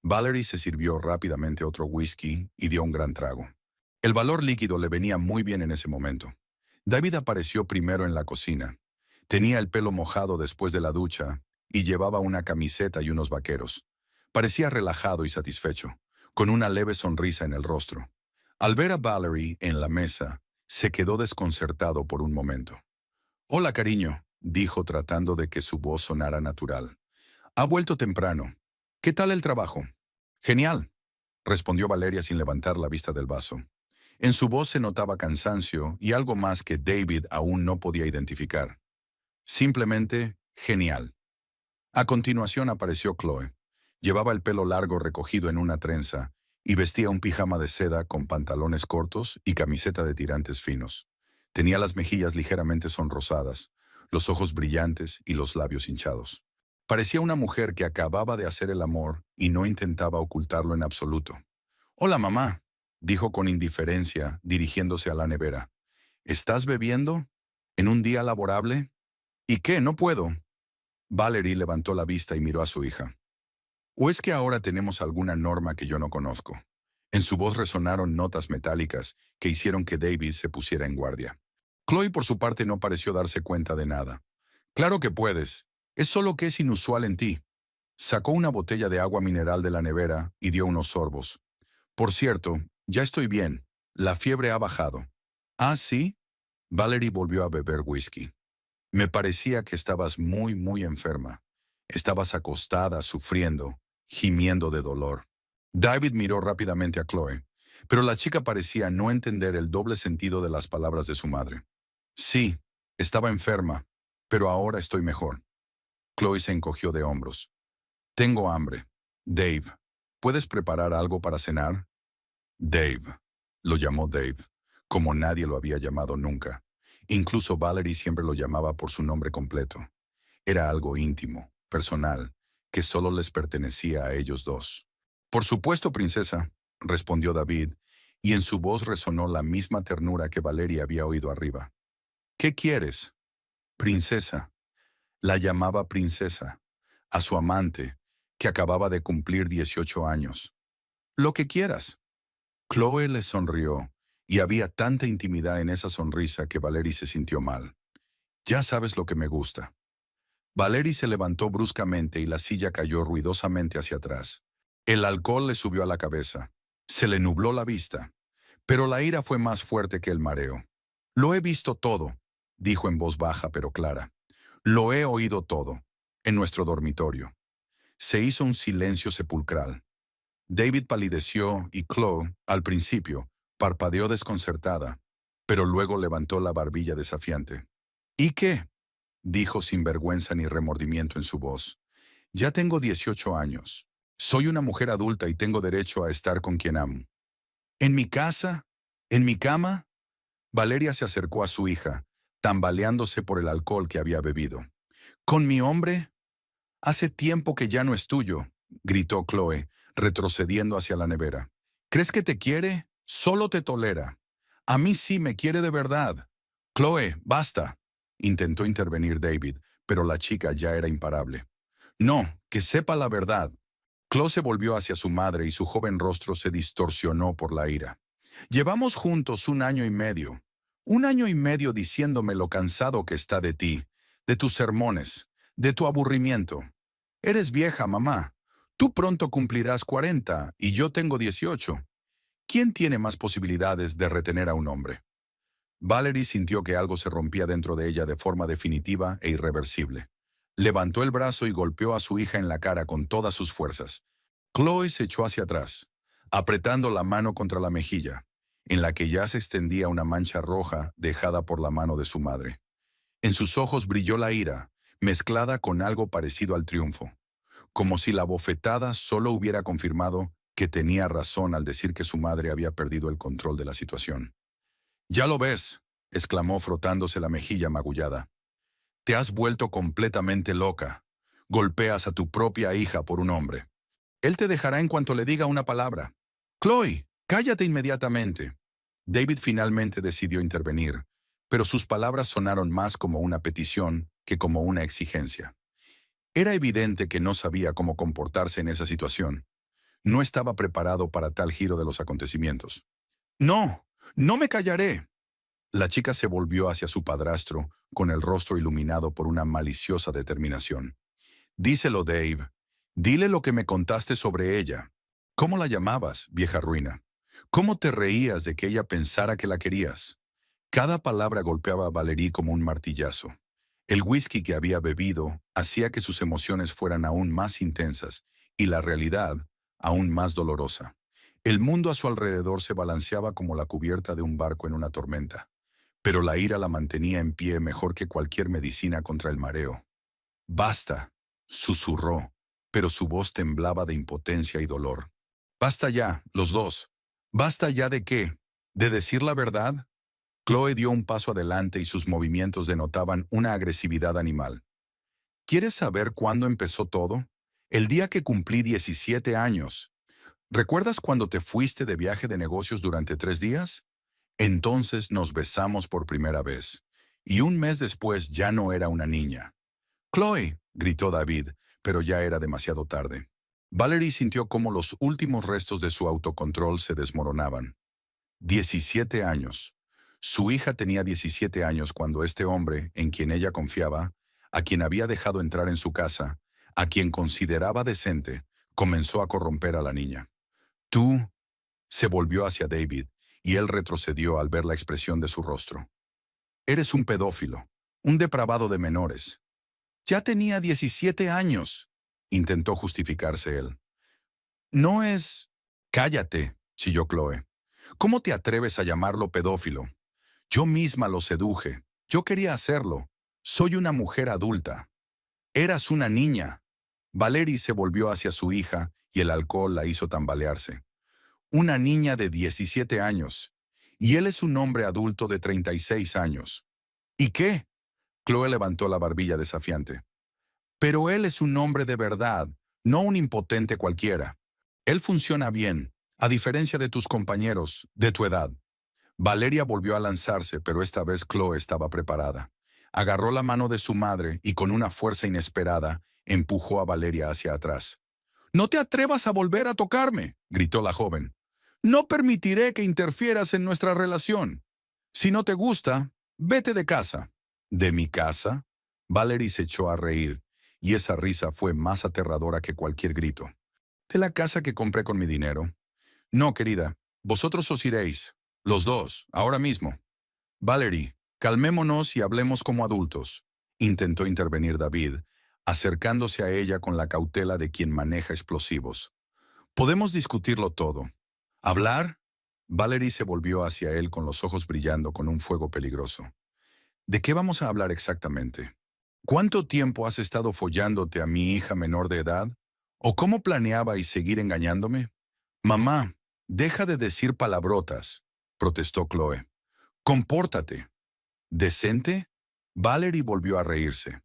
Valerie se sirvió rápidamente otro whisky y dio un gran trago. El valor líquido le venía muy bien en ese momento. David apareció primero en la cocina. Tenía el pelo mojado después de la ducha y llevaba una camiseta y unos vaqueros. Parecía relajado y satisfecho, con una leve sonrisa en el rostro. Al ver a Valerie en la mesa, se quedó desconcertado por un momento. Hola, cariño, dijo tratando de que su voz sonara natural. Ha vuelto temprano. ¿Qué tal el trabajo? Genial, respondió Valeria sin levantar la vista del vaso. En su voz se notaba cansancio y algo más que David aún no podía identificar. Simplemente genial. A continuación apareció Chloe. Llevaba el pelo largo recogido en una trenza y vestía un pijama de seda con pantalones cortos y camiseta de tirantes finos. Tenía las mejillas ligeramente sonrosadas, los ojos brillantes y los labios hinchados. Parecía una mujer que acababa de hacer el amor y no intentaba ocultarlo en absoluto. «Hola, mamá», dijo con indiferencia, dirigiéndose a la nevera. «¿Estás bebiendo? ¿En un día laborable? ¿Y qué? No puedo». Valerie levantó la vista y miró a su hija. ¿O es que ahora tenemos alguna norma que yo no conozco? En su voz resonaron notas metálicas que hicieron que David se pusiera en guardia. Chloe, por su parte, no pareció darse cuenta de nada. «Claro que puedes. Es solo que es inusual en ti». Sacó una botella de agua mineral de la nevera y dio unos sorbos. «Por cierto, ya estoy bien. La fiebre ha bajado». «¿Ah, sí?» Valerie volvió a beber whisky. «Me parecía que estabas muy enferma. Estabas acostada, sufriendo, gimiendo de dolor». David miró rápidamente a Chloe, pero la chica parecía no entender el doble sentido de las palabras de su madre. «Sí, estaba enferma, pero ahora estoy mejor». Chloe se encogió de hombros. «Tengo hambre. Dave, ¿puedes preparar algo para cenar?» Dave. Lo llamó Dave, como nadie lo había llamado nunca. Incluso Valerie siempre lo llamaba por su nombre completo. Era algo íntimo, personal, que solo les pertenecía a ellos dos. «Por supuesto, princesa», respondió David, y en su voz resonó la misma ternura que Valeria había oído arriba. «¿Qué quieres?» «Princesa». La llamaba princesa, a su amante, que acababa de cumplir 18 años. «Lo que quieras». Chloe le sonrió, y había tanta intimidad en esa sonrisa que Valerie se sintió mal. «Ya sabes lo que me gusta». Valerie se levantó bruscamente y la silla cayó ruidosamente hacia atrás. El alcohol le subió a la cabeza. Se le nubló la vista. Pero la ira fue más fuerte que el mareo. «Lo he visto todo», dijo en voz baja pero clara. «Lo he oído todo, en nuestro dormitorio». Se hizo un silencio sepulcral. David palideció y Chloe, al principio, parpadeó desconcertada, pero luego levantó la barbilla desafiante. «¿Y qué?», dijo sin vergüenza ni remordimiento en su voz. «Ya tengo 18 años. Soy una mujer adulta y tengo derecho a estar con quien amo». «¿En mi casa? ¿En mi cama?» Valeria se acercó a su hija, tambaleándose por el alcohol que había bebido. «¿Con mi hombre?» «Hace tiempo que ya no es tuyo», gritó Chloe, retrocediendo hacia la nevera. «¿Crees que te quiere? Solo te tolera. A mí sí me quiere de verdad». «Chloe, basta», intentó intervenir David, pero la chica ya era imparable. «No, que sepa la verdad». Chloe se volvió hacia su madre y su joven rostro se distorsionó por la ira. «Llevamos juntos 1 año y medio. 1 año y medio diciéndome lo cansado que está de ti, de tus sermones, de tu aburrimiento. Eres vieja, mamá. Tú pronto cumplirás 40 y yo tengo 18. ¿Quién tiene más posibilidades de retener a un hombre?» Valerie sintió que algo se rompía dentro de ella de forma definitiva e irreversible. Levantó el brazo y golpeó a su hija en la cara con todas sus fuerzas. Chloe se echó hacia atrás, apretando la mano contra la mejilla, en la que ya se extendía una mancha roja dejada por la mano de su madre. En sus ojos brilló la ira, mezclada con algo parecido al triunfo, como si la bofetada solo hubiera confirmado que tenía razón al decir que su madre había perdido el control de la situación. «Ya lo ves», exclamó frotándose la mejilla magullada. «Te has vuelto completamente loca. Golpeas a tu propia hija por un hombre. Él te dejará en cuanto le diga una palabra». «Chloe, cállate inmediatamente». David finalmente decidió intervenir, pero sus palabras sonaron más como una petición que como una exigencia. Era evidente que no sabía cómo comportarse en esa situación. No estaba preparado para tal giro de los acontecimientos. «No, no me callaré». La chica se volvió hacia su padrastro, con el rostro iluminado por una maliciosa determinación. «Díselo, Dave. Dile lo que me contaste sobre ella. ¿Cómo la llamabas, vieja ruina? ¿Cómo te reías de que ella pensara que la querías? Cada palabra golpeaba a Valerie como un martillazo. El whisky que había bebido hacía que sus emociones fueran aún más intensas y la realidad aún más dolorosa. El mundo a su alrededor se balanceaba como la cubierta de un barco en una tormenta, pero la ira la mantenía en pie mejor que cualquier medicina contra el mareo. «Basta», susurró, pero su voz temblaba de impotencia y dolor. «Basta ya, los dos. ¿Basta ya de qué? ¿De decir la verdad?» Chloe dio un paso adelante y sus movimientos denotaban una agresividad animal. ¿Quieres saber cuándo empezó todo? El día que cumplí 17 años. ¿Recuerdas cuando te fuiste de viaje de negocios durante 3 días? Entonces nos besamos por primera vez. Y un mes después ya no era una niña. «Chloe», gritó David, pero ya era demasiado tarde. Valerie sintió cómo los últimos restos de su autocontrol se desmoronaban. 17 años. Su hija tenía 17 años cuando este hombre, en quien ella confiaba, a quien había dejado entrar en su casa, a quien consideraba decente, comenzó a corromper a la niña. «Tú», se volvió hacia David, y él retrocedió al ver la expresión de su rostro. «Eres un pedófilo, un depravado de menores». «Ya tenía 17 años», intentó justificarse él. «No es...» «Cállate», chilló Chloe. «¿Cómo te atreves a llamarlo pedófilo? Yo misma lo seduje. Yo quería hacerlo. Soy una mujer adulta. Eras una niña». Valerie se volvió hacia su hija y el alcohol la hizo tambalearse. «Una niña de 17 años. Y él es un hombre adulto de 36 años. ¿Y qué?» Chloe levantó la barbilla desafiante. «Pero él es un hombre de verdad, no un impotente cualquiera. Él funciona bien, a diferencia de tus compañeros, de tu edad». Valeria volvió a lanzarse, pero esta vez Chloe estaba preparada. Agarró la mano de su madre y con una fuerza inesperada empujó a Valeria hacia atrás. «No te atrevas a volver a tocarme», gritó la joven. «No permitiré que interfieras en nuestra relación. Si no te gusta, vete de casa». «¿De mi casa?» Valerie se echó a reír, y esa risa fue más aterradora que cualquier grito. «¿De la casa que compré con mi dinero?» «No, querida, vosotros os iréis. Los dos, ahora mismo». «Valerie, calmémonos y hablemos como adultos», intentó intervenir David, acercándose a ella con la cautela de quien maneja explosivos. «Podemos discutirlo todo». «¿Hablar?» Valerie se volvió hacia él con los ojos brillando con un fuego peligroso. «¿De qué vamos a hablar exactamente? ¿Cuánto tiempo has estado follándote a mi hija menor de edad? ¿O cómo planeabais seguir engañándome?» «Mamá, deja de decir palabrotas», protestó Chloe. «Compórtate». «¿Decente?» Valerie volvió a reírse.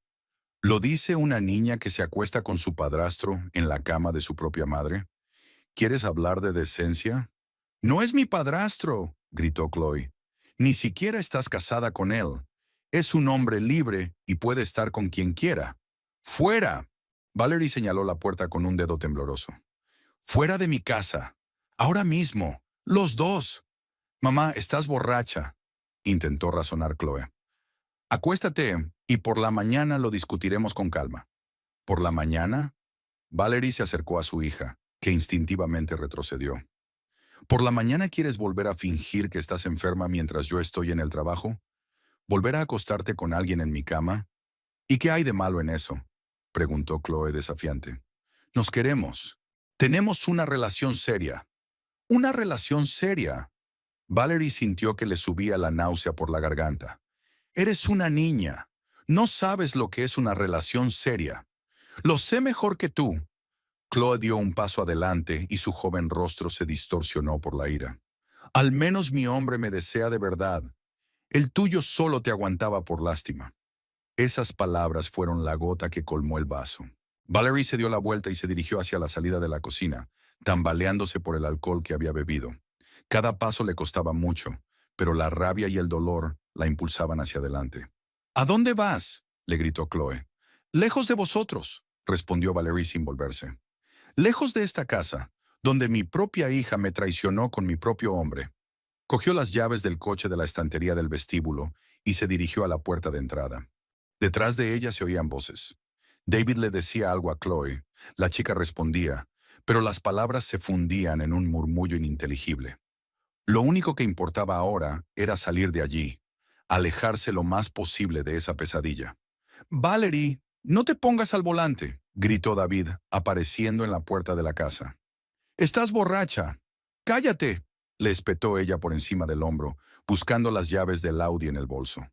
¿Lo dice una niña que se acuesta con su padrastro en la cama de su propia madre? ¿Quieres hablar de decencia?» «No es mi padrastro», gritó Chloe. «Ni siquiera estás casada con él. Es un hombre libre y puede estar con quien quiera. ¡Fuera!» Valerie señaló la puerta con un dedo tembloroso. «Fuera de mi casa. Ahora mismo. Los dos». «Mamá, estás borracha», intentó razonar Chloe. «Acuéstate y por la mañana lo discutiremos con calma». «¿Por la mañana?» Valerie se acercó a su hija, que instintivamente retrocedió. «¿Por la mañana quieres volver a fingir que estás enferma mientras yo estoy en el trabajo? ¿Volver a acostarte con alguien en mi cama? ¿Y qué hay de malo en eso?», preguntó Chloe desafiante. «Nos queremos. Tenemos una relación seria». «¿Una relación seria?» Valerie sintió que le subía la náusea por la garganta. «Eres una niña. No sabes lo que es una relación seria. Lo sé mejor que tú». Chloe dio un paso adelante y su joven rostro se distorsionó por la ira. «Al menos mi hombre me desea de verdad. El tuyo solo te aguantaba por lástima». Esas palabras fueron la gota que colmó el vaso. Valerie se dio la vuelta y se dirigió hacia la salida de la cocina, tambaleándose por el alcohol que había bebido. Cada paso le costaba mucho, pero la rabia y el dolor la impulsaban hacia adelante. «¿A dónde vas?», le gritó Chloe. «Lejos de vosotros», respondió Valerie sin volverse. «Lejos de esta casa, donde mi propia hija me traicionó con mi propio hombre». Cogió las llaves del coche de la estantería del vestíbulo y se dirigió a la puerta de entrada. Detrás de ella se oían voces. David le decía algo a Chloe, la chica respondía, pero las palabras se fundían en un murmullo ininteligible. Lo único que importaba ahora era salir de allí, alejarse lo más posible de esa pesadilla. «Valerie, no te pongas al volante», gritó David, apareciendo en la puerta de la casa. «Estás borracha». «Cállate», le espetó ella por encima del hombro, buscando las llaves del Audi en el bolso.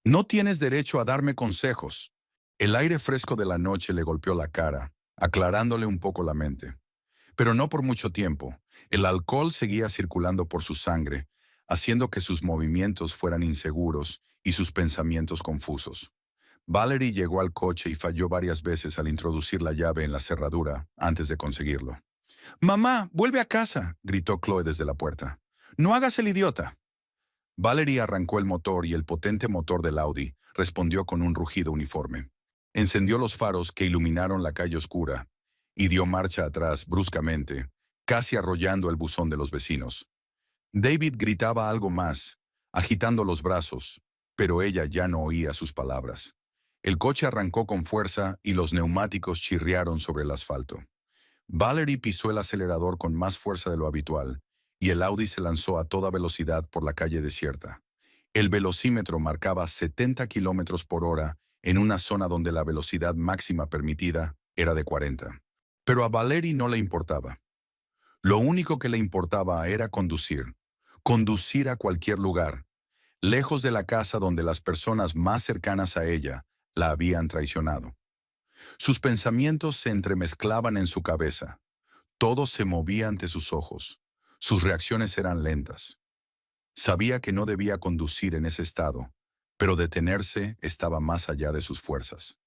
«No tienes derecho a darme consejos». El aire fresco de la noche le golpeó la cara, aclarándole un poco la mente. Pero no por mucho tiempo. El alcohol seguía circulando por su sangre, haciendo que sus movimientos fueran inseguros y sus pensamientos confusos. Valerie llegó al coche y falló varias veces al introducir la llave en la cerradura antes de conseguirlo. «Mamá, vuelve a casa», gritó Chloe desde la puerta. «No hagas el idiota». Valerie arrancó el motor y el potente motor del Audi respondió con un rugido uniforme. Encendió los faros que iluminaron la calle oscura y dio marcha atrás bruscamente, casi arrollando el buzón de los vecinos. David gritaba algo más, agitando los brazos, pero ella ya no oía sus palabras. El coche arrancó con fuerza y los neumáticos chirriaron sobre el asfalto. Valerie pisó el acelerador con más fuerza de lo habitual, y el Audi se lanzó a toda velocidad por la calle desierta. El velocímetro marcaba 70 kilómetros por hora en una zona donde la velocidad máxima permitida era de 40. Pero a Valerie no le importaba. Lo único que le importaba era conducir a cualquier lugar, lejos de la casa donde las personas más cercanas a ella la habían traicionado. Sus pensamientos se entremezclaban en su cabeza. Todo se movía ante sus ojos. Sus reacciones eran lentas. Sabía que no debía conducir en ese estado, pero detenerse estaba más allá de sus fuerzas.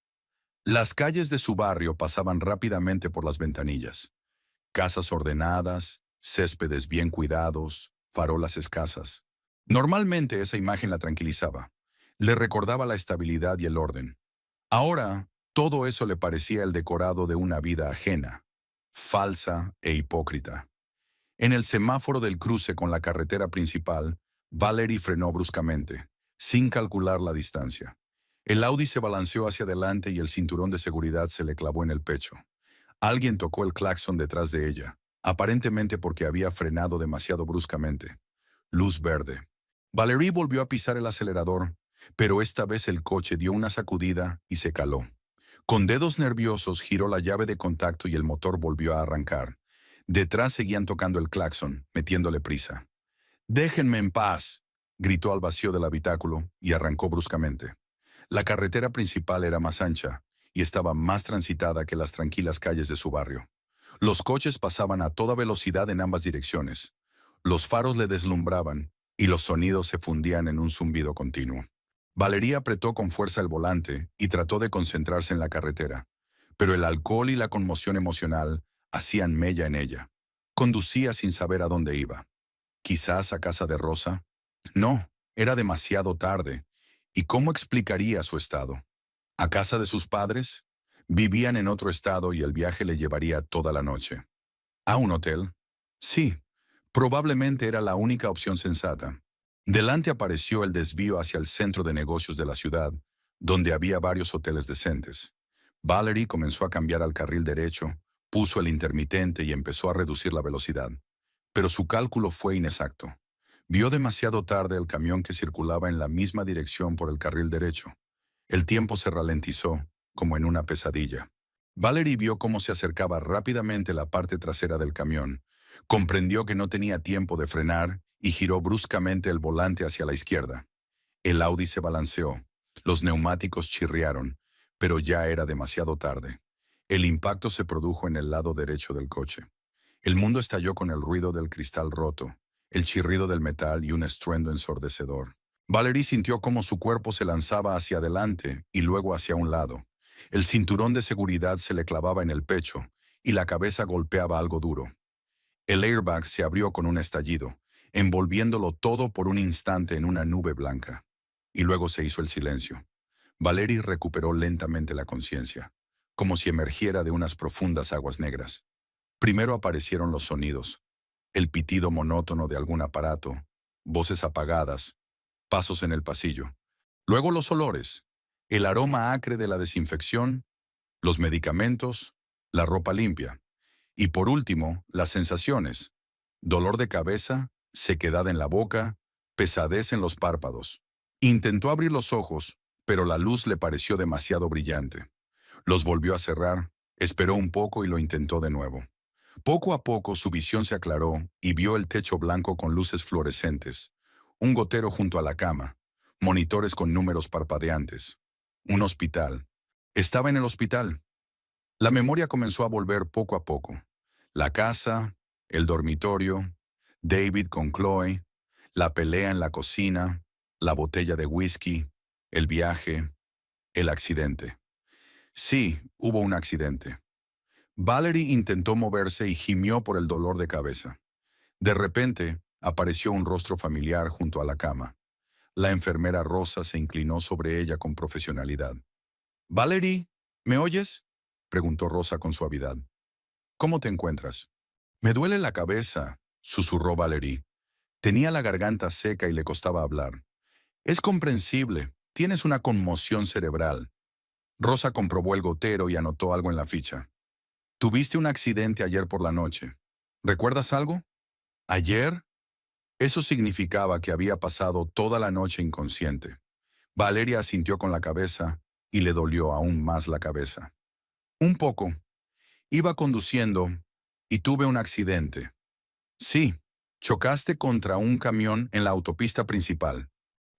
Las calles de su barrio pasaban rápidamente por las ventanillas. Casas ordenadas, céspedes bien cuidados, farolas escasas. Normalmente esa imagen la tranquilizaba. Le recordaba la estabilidad y el orden. Ahora, todo eso le parecía el decorado de una vida ajena, falsa e hipócrita. En el semáforo del cruce con la carretera principal, Valerie frenó bruscamente, sin calcular la distancia. El Audi se balanceó hacia adelante y el cinturón de seguridad se le clavó en el pecho. Alguien tocó el claxon detrás de ella, aparentemente porque había frenado demasiado bruscamente. Luz verde. Valerie volvió a pisar el acelerador, pero esta vez el coche dio una sacudida y se caló. Con dedos nerviosos giró la llave de contacto y el motor volvió a arrancar. Detrás seguían tocando el claxon, metiéndole prisa. «Déjenme en paz», gritó al vacío del habitáculo y arrancó bruscamente. La carretera principal era más ancha y estaba más transitada que las tranquilas calles de su barrio. Los coches pasaban a toda velocidad en ambas direcciones. Los faros le deslumbraban y los sonidos se fundían en un zumbido continuo. Valerie apretó con fuerza el volante y trató de concentrarse en la carretera, pero el alcohol y la conmoción emocional hacían mella en ella. Conducía sin saber a dónde iba. ¿Quizás a casa de Rosa? No, era demasiado tarde. ¿Y cómo explicaría su estado? ¿A casa de sus padres? Vivían en otro estado y el viaje le llevaría toda la noche. ¿A un hotel? Sí, probablemente era la única opción sensata. Delante apareció el desvío hacia el centro de negocios de la ciudad, donde había varios hoteles decentes. Valerie comenzó a cambiar al carril derecho, puso el intermitente y empezó a reducir la velocidad. Pero su cálculo fue inexacto. Vio demasiado tarde el camión que circulaba en la misma dirección por el carril derecho. El tiempo se ralentizó, como en una pesadilla. Valerie vio cómo se acercaba rápidamente la parte trasera del camión. Comprendió que no tenía tiempo de frenar y giró bruscamente el volante hacia la izquierda. El Audi se balanceó. Los neumáticos chirriaron, pero ya era demasiado tarde. El impacto se produjo en el lado derecho del coche. El mundo estalló con el ruido del cristal roto, el chirrido del metal y un estruendo ensordecedor. Valerie sintió cómo su cuerpo se lanzaba hacia adelante y luego hacia un lado. El cinturón de seguridad se le clavaba en el pecho y la cabeza golpeaba algo duro. El airbag se abrió con un estallido, envolviéndolo todo por un instante en una nube blanca. Y luego se hizo el silencio. Valerie recuperó lentamente la conciencia, como si emergiera de unas profundas aguas negras. Primero aparecieron los sonidos, el pitido monótono de algún aparato, voces apagadas, pasos en el pasillo. Luego los olores, el aroma acre de la desinfección, los medicamentos, la ropa limpia. Y por último, las sensaciones, dolor de cabeza, sequedad en la boca, pesadez en los párpados. Intentó abrir los ojos, pero la luz le pareció demasiado brillante. Los volvió a cerrar, esperó un poco y lo intentó de nuevo. Poco a poco su visión se aclaró y vio el techo blanco con luces fluorescentes, un gotero junto a la cama, monitores con números parpadeantes. Un hospital. Estaba en el hospital. La memoria comenzó a volver poco a poco. La casa, el dormitorio, David con Chloe, la pelea en la cocina, la botella de whisky, el viaje, el accidente. Sí, hubo un accidente. Valerie intentó moverse y gimió por el dolor de cabeza. De repente, apareció un rostro familiar junto a la cama. La enfermera Rosa se inclinó sobre ella con profesionalidad. «Valerie, ¿me oyes?», preguntó Rosa con suavidad. «¿Cómo te encuentras?». «Me duele la cabeza», susurró Valerie. Tenía la garganta seca y le costaba hablar. «Es comprensible, tienes una conmoción cerebral». Rosa comprobó el gotero y anotó algo en la ficha. «Tuviste un accidente ayer por la noche. ¿Recuerdas algo?». «¿Ayer?». Eso significaba que había pasado toda la noche inconsciente. Valeria asintió con la cabeza y le dolió aún más la cabeza. «Un poco. Iba conduciendo y tuve un accidente». «Sí, chocaste contra un camión en la autopista principal».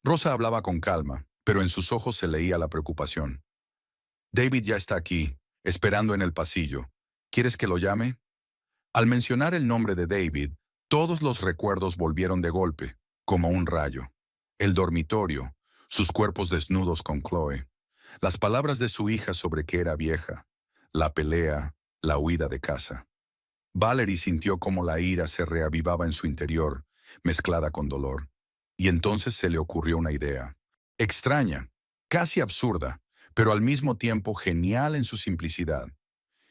Rosa hablaba con calma, pero en sus ojos se leía la preocupación. «David ya está aquí, esperando en el pasillo. ¿Quieres que lo llame?». Al mencionar el nombre de David, todos los recuerdos volvieron de golpe, como un rayo. El dormitorio, sus cuerpos desnudos con Chloe, las palabras de su hija sobre que era vieja, la pelea, la huida de casa. Valerie sintió cómo la ira se reavivaba en su interior, mezclada con dolor. Y entonces se le ocurrió una idea. Extraña, casi absurda, pero al mismo tiempo genial en su simplicidad.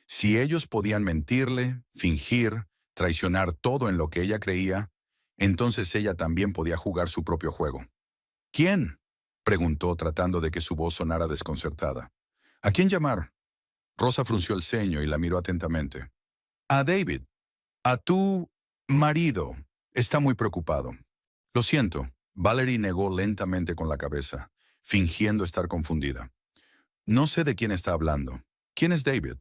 Si ellos podían mentirle, fingir, traicionar todo en lo que ella creía, entonces ella también podía jugar su propio juego. «¿Quién?», preguntó tratando de que su voz sonara desconcertada. «¿A quién llamar?». Rosa frunció el ceño y la miró atentamente. «A David. A tu marido. Está muy preocupado». «Lo siento», Valerie negó lentamente con la cabeza, fingiendo estar confundida. «No sé de quién está hablando. ¿Quién es David?».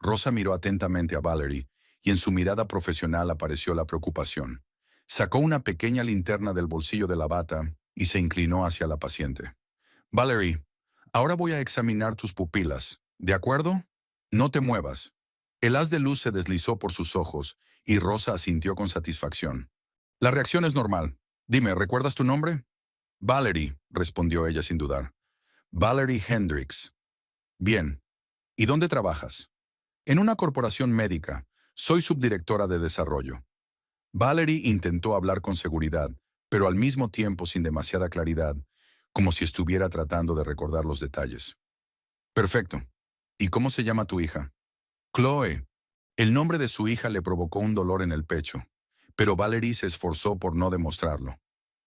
Rosa miró atentamente a Valerie y en su mirada profesional apareció la preocupación. Sacó una pequeña linterna del bolsillo de la bata y se inclinó hacia la paciente. «Valerie, ahora voy a examinar tus pupilas, ¿de acuerdo? No te muevas». El haz de luz se deslizó por sus ojos y Rosa asintió con satisfacción. «La reacción es normal. Dime, ¿recuerdas tu nombre?». «Valerie», respondió ella sin dudar. «Valerie Hendricks». «Bien. ¿Y dónde trabajas?». «En una corporación médica. Soy subdirectora de desarrollo». Valerie intentó hablar con seguridad, pero al mismo tiempo sin demasiada claridad, como si estuviera tratando de recordar los detalles. «Perfecto. ¿Y cómo se llama tu hija?». «Chloe». El nombre de su hija le provocó un dolor en el pecho, pero Valerie se esforzó por no demostrarlo.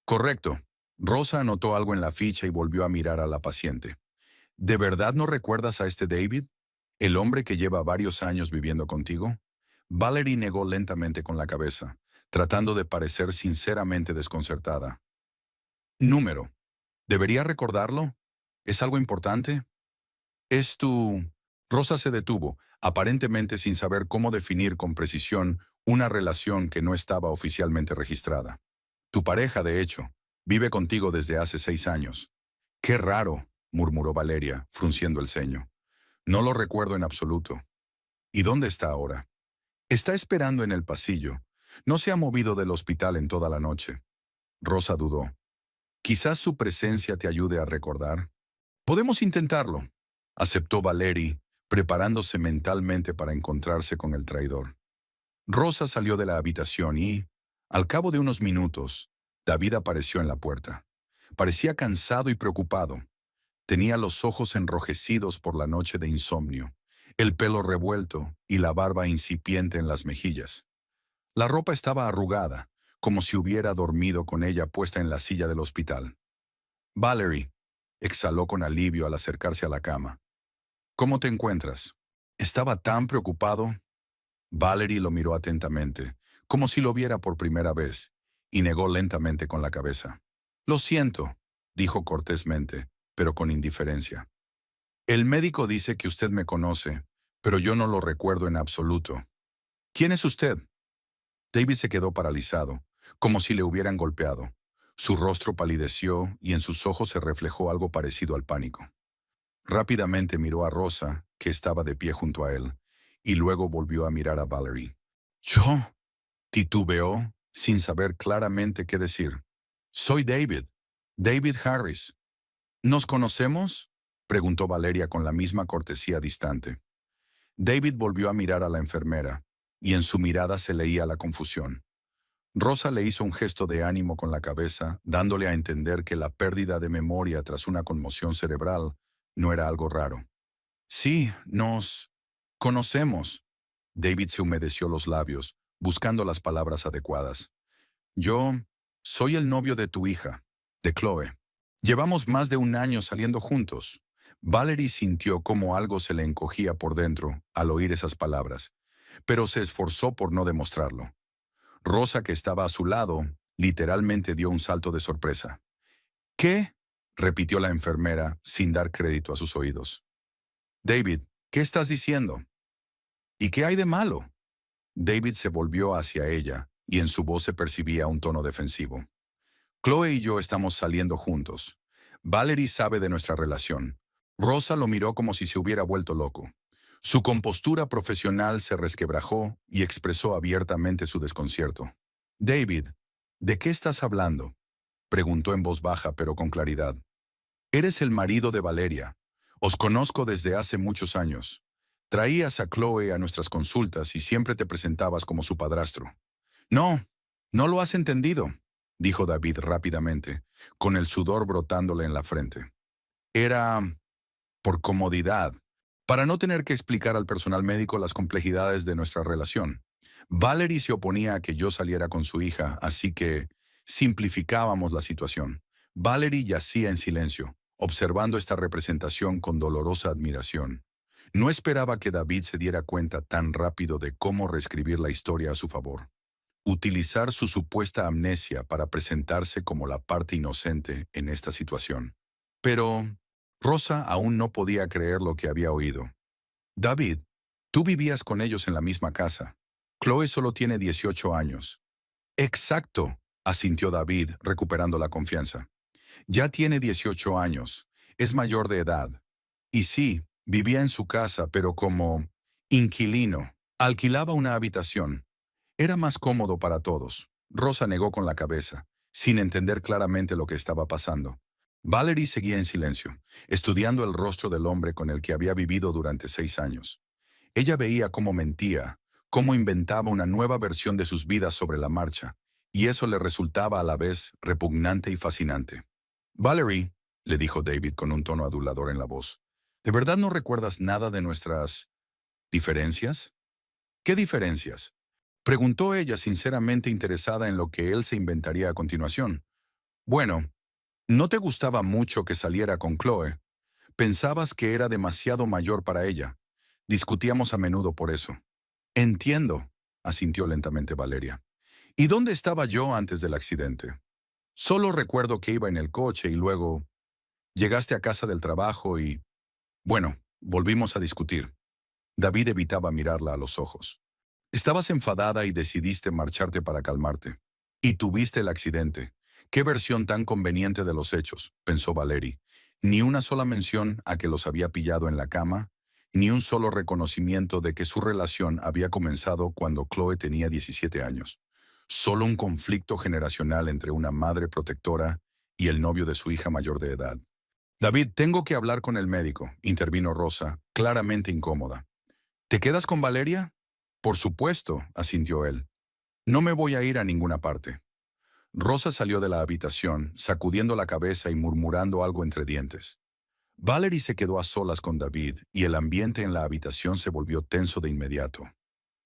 «Correcto». Rosa anotó algo en la ficha y volvió a mirar a la paciente. «¿De verdad no recuerdas a este David? ¿El hombre que lleva varios años viviendo contigo?». Valerie negó lentamente con la cabeza, tratando de parecer sinceramente desconcertada. «Número. ¿Debería recordarlo? ¿Es algo importante?». «Es tu...». Rosa se detuvo, aparentemente sin saber cómo definir con precisión una relación que no estaba oficialmente registrada. «Tu pareja, de hecho, vive contigo desde hace 6 años». «Qué raro», murmuró Valeria, frunciendo el ceño. «No lo recuerdo en absoluto». «¿Y dónde está ahora?». «Está esperando en el pasillo. No se ha movido del hospital en toda la noche». Rosa dudó. «Quizás su presencia te ayude a recordar». «Podemos intentarlo», aceptó Valerie, preparándose mentalmente para encontrarse con el traidor. Rosa salió de la habitación y, al cabo de unos minutos, David apareció en la puerta. Parecía cansado y preocupado. Tenía los ojos enrojecidos por la noche de insomnio, el pelo revuelto y la barba incipiente en las mejillas. La ropa estaba arrugada, como si hubiera dormido con ella puesta en la silla del hospital. «Valerie», exhaló con alivio al acercarse a la cama. «¿Cómo te encuentras?». «Estaba tan preocupado». Valerie lo miró atentamente, como si lo viera por primera vez, y negó lentamente con la cabeza. «Lo siento. dijo cortésmente, pero con indiferencia. El médico dice que usted me conoce, pero yo no lo recuerdo en absoluto. ¿Quién es usted? David se quedó paralizado, como si le hubieran golpeado. Su rostro palideció y en sus ojos se reflejó algo parecido al pánico. Rápidamente miró a Rosa, que estaba de pie junto a él, y luego volvió a mirar a Valerie. ¿Yo? Titubeó, sin saber claramente qué decir. Soy David, David Harris. ¿Nos conocemos? Preguntó Valeria con la misma cortesía distante. David volvió a mirar a la enfermera, y en su mirada se leía la confusión. Rosa le hizo un gesto de ánimo con la cabeza, dándole a entender que la pérdida de memoria tras una conmoción cerebral no era algo raro. Sí, nos conocemos. David se humedeció los labios, buscando las palabras adecuadas. Yo soy el novio de tu hija, de Chloe. Llevamos más de un año saliendo juntos. Valerie sintió como algo se le encogía por dentro al oír esas palabras, pero se esforzó por no demostrarlo. Rosa, que estaba a su lado, literalmente dio un salto de sorpresa. ¿Qué? Repitió la enfermera sin dar crédito a sus oídos. David, ¿qué estás diciendo? ¿Y qué hay de malo? David se volvió hacia ella y en su voz se percibía un tono defensivo. Chloe y yo estamos saliendo juntos. Valerie sabe de nuestra relación. Rosa lo miró como si se hubiera vuelto loco. Su compostura profesional se resquebrajó y expresó abiertamente su desconcierto. David, ¿de qué estás hablando? Preguntó en voz baja pero con claridad. Eres el marido de Valeria. Os conozco desde hace muchos años. Traías a Chloe a nuestras consultas y siempre te presentabas como su padrastro. No, no lo has entendido, dijo David rápidamente, con el sudor brotándole en la frente. Era por comodidad, para no tener que explicar al personal médico las complejidades de nuestra relación. Valerie se oponía a que yo saliera con su hija, así que simplificábamos la situación. Valerie yacía en silencio, observando esta representación con dolorosa admiración. No esperaba que David se diera cuenta tan rápido de cómo reescribir la historia a su favor. Utilizar su supuesta amnesia para presentarse como la parte inocente en esta situación. Pero Rosa aún no podía creer lo que había oído. David, tú vivías con ellos en la misma casa. Chloe solo tiene 18 años. Exacto, asintió David, recuperando la confianza. Ya tiene 18 años, es mayor de edad. Y sí, vivía en su casa, pero como inquilino. Alquilaba una habitación. Era más cómodo para todos. Rosa negó con la cabeza, sin entender claramente lo que estaba pasando. Valerie seguía en silencio, estudiando el rostro del hombre con el que había vivido durante 6 años. Ella veía cómo mentía, cómo inventaba una nueva versión de sus vidas sobre la marcha, y eso le resultaba a la vez repugnante y fascinante. Valerie, le dijo David con un tono adulador en la voz, ¿de verdad no recuerdas nada de nuestras diferencias? ¿Qué diferencias? Preguntó ella sinceramente interesada en lo que él se inventaría a continuación. Bueno, no te gustaba mucho que saliera con Chloe. Pensabas que era demasiado mayor para ella. Discutíamos a menudo por eso. Entiendo, asintió lentamente Valeria. ¿Y dónde estaba yo antes del accidente? Solo recuerdo que iba en el coche y luego llegaste a casa del trabajo y... Bueno, volvimos a discutir. David evitaba mirarla a los ojos. Estabas enfadada y decidiste marcharte para calmarte. Y tuviste el accidente. Qué versión tan conveniente de los hechos, pensó Valerie. Ni una sola mención a que los había pillado en la cama, ni un solo reconocimiento de que su relación había comenzado cuando Chloe tenía 17 años. Solo un conflicto generacional entre una madre protectora y el novio de su hija mayor de edad. David, tengo que hablar con el médico, intervino Rosa, claramente incómoda. ¿Te quedas con Valeria? Por supuesto, asintió él. No me voy a ir a ninguna parte. Rosa salió de la habitación, sacudiendo la cabeza y murmurando algo entre dientes. Valerie se quedó a solas con David y el ambiente en la habitación se volvió tenso de inmediato.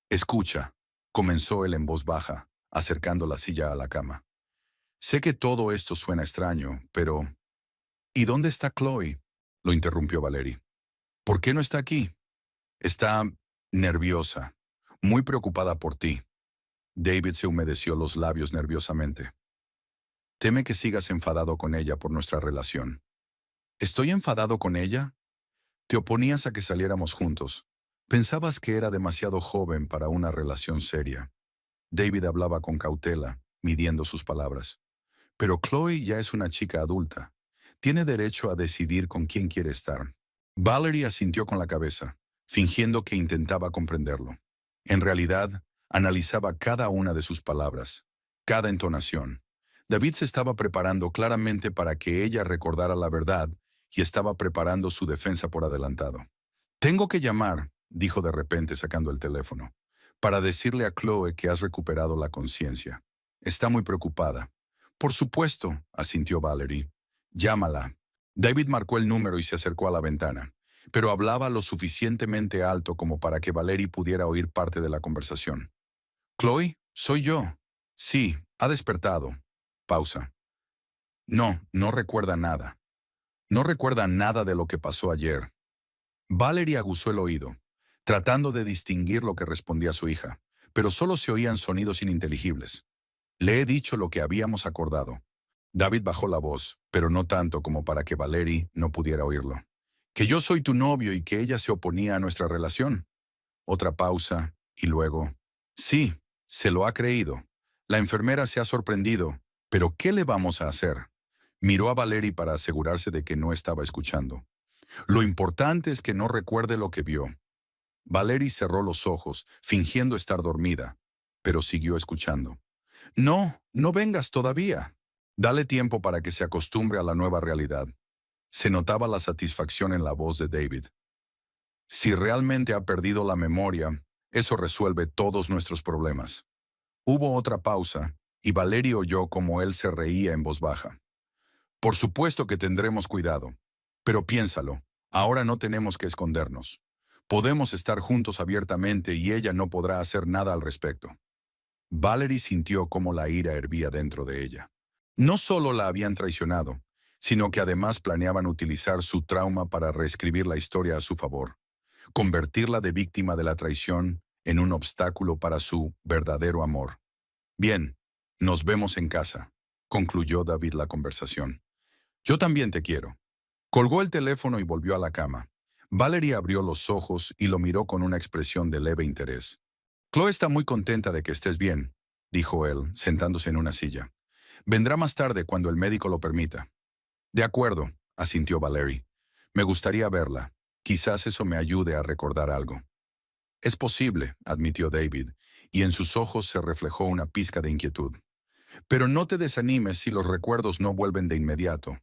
Escucha, comenzó él en voz baja, acercando la silla a la cama. Sé que todo esto suena extraño, pero... ¿Y dónde está Chloe? Lo interrumpió Valerie. ¿Por qué no está aquí? Está nerviosa, muy preocupada por ti. David se humedeció los labios nerviosamente. Teme que sigas enfadado con ella por nuestra relación. ¿Estoy enfadado con ella? Te oponías a que saliéramos juntos. Pensabas que era demasiado joven para una relación seria. David hablaba con cautela, midiendo sus palabras. Pero Chloe ya es una chica adulta. Tiene derecho a decidir con quién quiere estar. Valerie asintió con la cabeza, fingiendo que intentaba comprenderlo. En realidad, analizaba cada una de sus palabras, cada entonación. David se estaba preparando claramente para que ella recordara la verdad y estaba preparando su defensa por adelantado. Tengo que llamar, dijo de repente sacando el teléfono, para decirle a Chloe que has recuperado la conciencia. Está muy preocupada. Por supuesto, asintió Valerie. Llámala. David marcó el número y se acercó a la ventana, pero hablaba lo suficientemente alto como para que Valerie pudiera oír parte de la conversación. Chloe, soy yo. Sí, ha despertado. Pausa. No, no recuerda nada. No recuerda nada de lo que pasó ayer. Valerie aguzó el oído, tratando de distinguir lo que respondía su hija, pero solo se oían sonidos ininteligibles. Le he dicho lo que habíamos acordado. David bajó la voz, pero no tanto como para que Valerie no pudiera oírlo. Que yo soy tu novio y que ella se oponía a nuestra relación. Otra pausa, y luego, sí, se lo ha creído. La enfermera se ha sorprendido, pero ¿qué le vamos a hacer? Miró a Valerie para asegurarse de que no estaba escuchando. Lo importante es que no recuerde lo que vio. Valerie cerró los ojos, fingiendo estar dormida, pero siguió escuchando. No, no vengas todavía. Dale tiempo para que se acostumbre a la nueva realidad. Se notaba la satisfacción en la voz de David. Si realmente ha perdido la memoria, eso resuelve todos nuestros problemas. Hubo otra pausa, y Valerie oyó cómo él se reía en voz baja. Por supuesto que tendremos cuidado, pero piénsalo, ahora no tenemos que escondernos. Podemos estar juntos abiertamente y ella no podrá hacer nada al respecto. Valerie sintió cómo la ira hervía dentro de ella. No solo la habían traicionado, sino que además planeaban utilizar su trauma para reescribir la historia a su favor, convertirla de víctima de la traición en un obstáculo para su verdadero amor. Bien, nos vemos en casa, concluyó David la conversación. Yo también te quiero. Colgó el teléfono y volvió a la cama. Valerie abrió los ojos y lo miró con una expresión de leve interés. Chloe está muy contenta de que estés bien, dijo él, sentándose en una silla. Vendrá más tarde cuando el médico lo permita. De acuerdo, asintió Valerie. Me gustaría verla. Quizás eso me ayude a recordar algo. Es posible, admitió David, y en sus ojos se reflejó una pizca de inquietud. Pero no te desanimes si los recuerdos no vuelven de inmediato.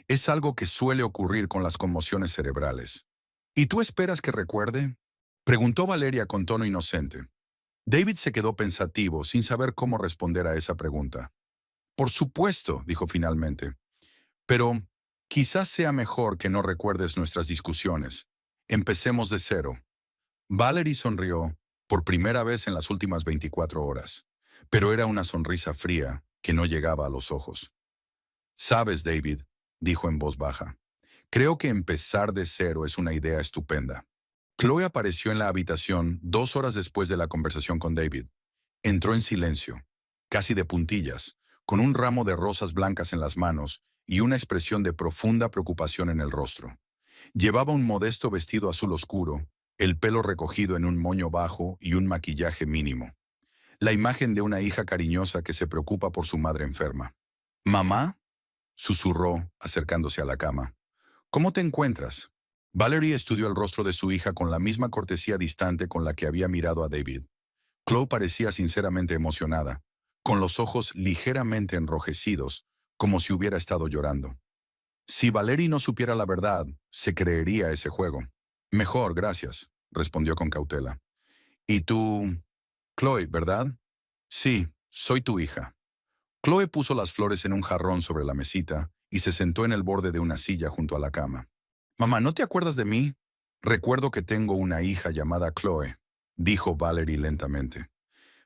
Es algo que suele ocurrir con las conmociones cerebrales. ¿Y tú esperas que recuerde? Preguntó Valeria con tono inocente. David se quedó pensativo, sin saber cómo responder a esa pregunta. Por supuesto, dijo finalmente. Pero quizás sea mejor que no recuerdes nuestras discusiones. Empecemos de cero. Valerie sonrió, por primera vez en las últimas 24 horas, pero era una sonrisa fría que no llegaba a los ojos. Sabes, David, dijo en voz baja, creo que empezar de cero es una idea estupenda. Chloe apareció en la habitación 2 horas después de la conversación con David. Entró en silencio, casi de puntillas, con un ramo de rosas blancas en las manos y una expresión de profunda preocupación en el rostro. Llevaba un modesto vestido azul oscuro, el pelo recogido en un moño bajo y un maquillaje mínimo. La imagen de una hija cariñosa que se preocupa por su madre enferma. «¿Mamá?», susurró, acercándose a la cama. «¿Cómo te encuentras?». Valerie estudió el rostro de su hija con la misma cortesía distante con la que había mirado a David. Chloe parecía sinceramente emocionada, con los ojos ligeramente enrojecidos, como si hubiera estado llorando. Si Valerie no supiera la verdad, se creería ese juego. «Mejor, gracias», respondió con cautela. «¿Y tú...?» «Chloe, ¿verdad?» «Sí, soy tu hija». Chloe puso las flores en un jarrón sobre la mesita y se sentó en el borde de una silla junto a la cama. «Mamá, ¿no te acuerdas de mí?» «Recuerdo que tengo una hija llamada Chloe», dijo Valerie lentamente.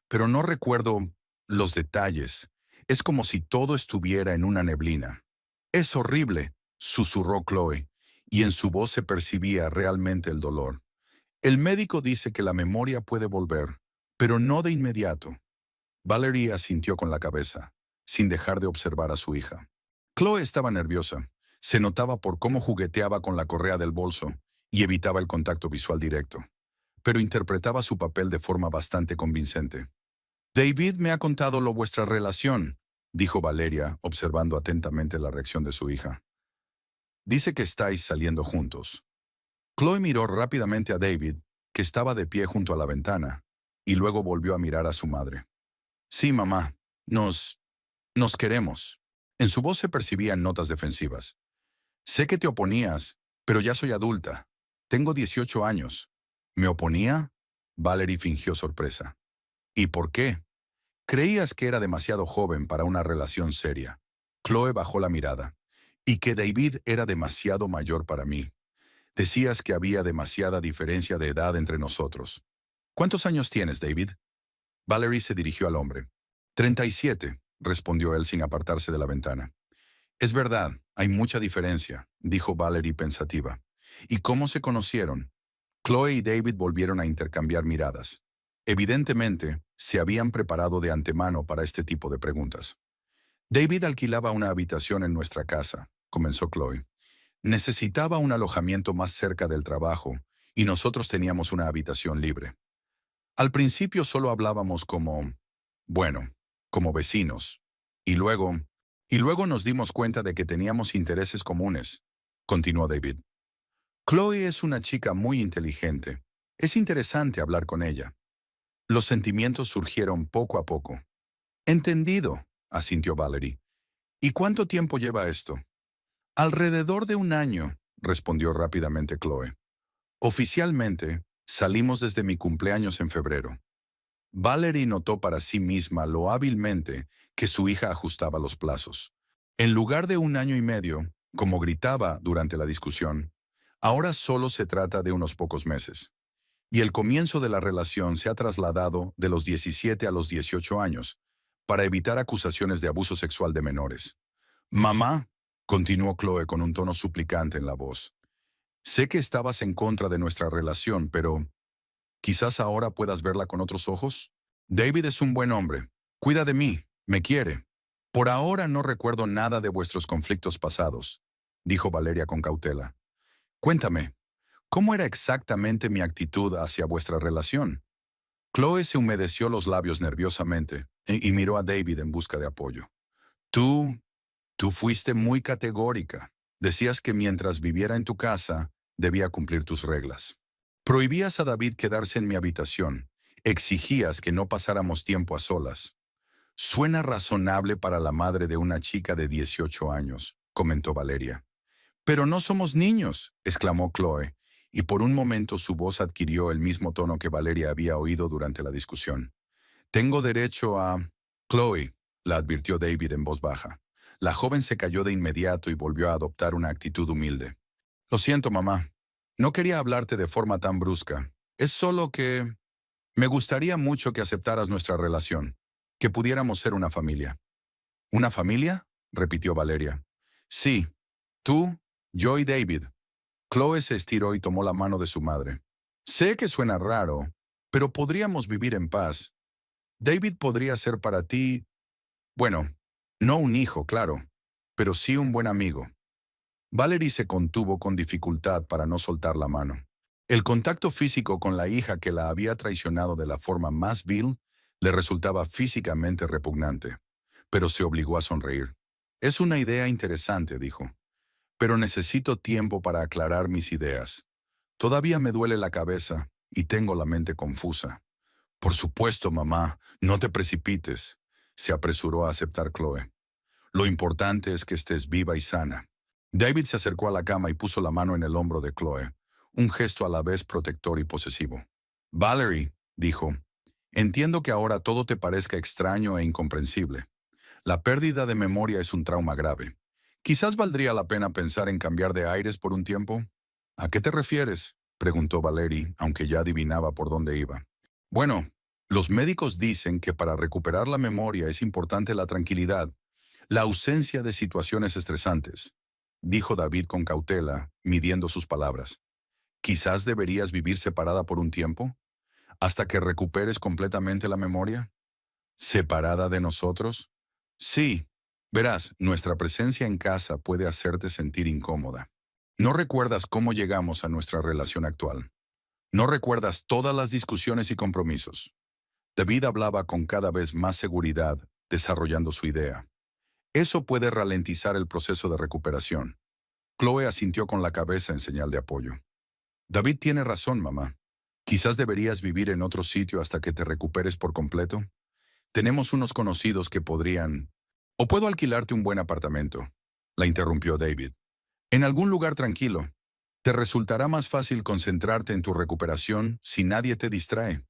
«Pero no recuerdo los detalles. Es como si todo estuviera en una neblina». «Es horrible», susurró Chloe, y en su voz se percibía realmente el dolor. «El médico dice que la memoria puede volver, pero no de inmediato». Valerie asintió con la cabeza. sin dejar de observar a su hija. Chloe estaba nerviosa. Se notaba por cómo jugueteaba con la correa del bolso y evitaba el contacto visual directo, pero interpretaba su papel de forma bastante convincente. David me ha contado lo vuestra relación, dijo Valeria, observando atentamente la reacción de su hija. Dice que estáis saliendo juntos. Chloe miró rápidamente a David, que estaba de pie junto a la ventana, y luego volvió a mirar a su madre. Sí, mamá, nos queremos. En su voz se percibían notas defensivas. Sé que te oponías, pero ya soy adulta. Tengo 18 años. ¿Me oponía? Valerie fingió sorpresa. ¿Y por qué? Creías que era demasiado joven para una relación seria. Chloe bajó la mirada. Y que David era demasiado mayor para mí. Decías que había demasiada diferencia de edad entre nosotros. ¿Cuántos años tienes, David? Valerie se dirigió al hombre. 37, respondió él sin apartarse de la ventana. Es verdad, hay mucha diferencia, dijo Valerie pensativa. ¿Y cómo se conocieron? Chloe y David volvieron a intercambiar miradas. Evidentemente, se habían preparado de antemano para este tipo de preguntas. David alquilaba una habitación en nuestra casa, comenzó Chloe. Necesitaba un alojamiento más cerca del trabajo, y nosotros teníamos una habitación libre. Al principio solo hablábamos como vecinos. Y luego nos dimos cuenta de que teníamos intereses comunes, continuó David. Chloe es una chica muy inteligente. Es interesante hablar con ella. Los sentimientos surgieron poco a poco. Entendido, asintió Valerie. ¿Y cuánto tiempo lleva esto? Alrededor de un año, respondió rápidamente Chloe. Oficialmente, salimos desde mi cumpleaños en febrero. Valerie notó para sí misma lo hábilmente que su hija ajustaba los plazos. En lugar de un año y medio, como gritaba durante la discusión, ahora solo se trata de unos pocos meses. Y el comienzo de la relación se ha trasladado de los 17 a los 18 años, para evitar acusaciones de abuso sexual de menores. Mamá, continuó Chloe con un tono suplicante en la voz, sé que estabas en contra de nuestra relación, pero ¿quizás ahora puedas verla con otros ojos? David es un buen hombre. Cuida de mí. Me quiere. Por ahora no recuerdo nada de vuestros conflictos pasados, dijo Valeria con cautela. Cuéntame, ¿cómo era exactamente mi actitud hacia vuestra relación? Chloe se humedeció los labios nerviosamente y miró a David en busca de apoyo. Tú fuiste muy categórica. Decías que mientras viviera en tu casa, debía cumplir tus reglas. Prohibías a David quedarse en mi habitación. Exigías que no pasáramos tiempo a solas. Suena razonable para la madre de una chica de 18 años, comentó Valeria. Pero no somos niños, exclamó Chloe, y por un momento su voz adquirió el mismo tono que Valeria había oído durante la discusión. Tengo derecho a... Chloe, la advirtió David en voz baja. La joven se calló de inmediato y volvió a adoptar una actitud humilde. Lo siento, mamá. No quería hablarte de forma tan brusca. Es solo que... Me gustaría mucho que aceptaras nuestra relación, que pudiéramos ser una familia. ¿Una familia? Repitió Valeria. Sí, tú, yo y David. Chloe se estiró y tomó la mano de su madre. Sé que suena raro, pero podríamos vivir en paz. David podría ser para ti, bueno, no un hijo, claro, pero sí un buen amigo. Valerie se contuvo con dificultad para no soltar la mano. El contacto físico con la hija que la había traicionado de la forma más vil le resultaba físicamente repugnante, pero se obligó a sonreír. Es una idea interesante, dijo, pero necesito tiempo para aclarar mis ideas. Todavía me duele la cabeza y tengo la mente confusa. Por supuesto, mamá, no te precipites, se apresuró a aceptar Chloe. Lo importante es que estés viva y sana. David se acercó a la cama y puso la mano en el hombro de Chloe, un gesto a la vez protector y posesivo. Valerie, dijo, entiendo que ahora todo te parezca extraño e incomprensible. La pérdida de memoria es un trauma grave. Quizás valdría la pena pensar en cambiar de aires por un tiempo. ¿A qué te refieres?, preguntó Valerie, aunque ya adivinaba por dónde iba. Bueno, los médicos dicen que para recuperar la memoria es importante la tranquilidad, la ausencia de situaciones estresantes, dijo David con cautela, midiendo sus palabras. Quizás deberías vivir separada por un tiempo, hasta que recuperes completamente la memoria. ¿Separada de nosotros? Sí, Verás, nuestra presencia en casa puede hacerte sentir incómoda. No recuerdas cómo llegamos a nuestra relación actual. No recuerdas todas las discusiones y compromisos. David hablaba con cada vez más seguridad, desarrollando su idea. Eso puede ralentizar el proceso de recuperación. Chloe asintió con la cabeza en señal de apoyo. David tiene razón, mamá. Quizás deberías vivir en otro sitio hasta que te recuperes por completo. Tenemos unos conocidos que podrían... O puedo alquilarte un buen apartamento, la interrumpió David. En algún lugar tranquilo. Te resultará más fácil concentrarte en tu recuperación si nadie te distrae.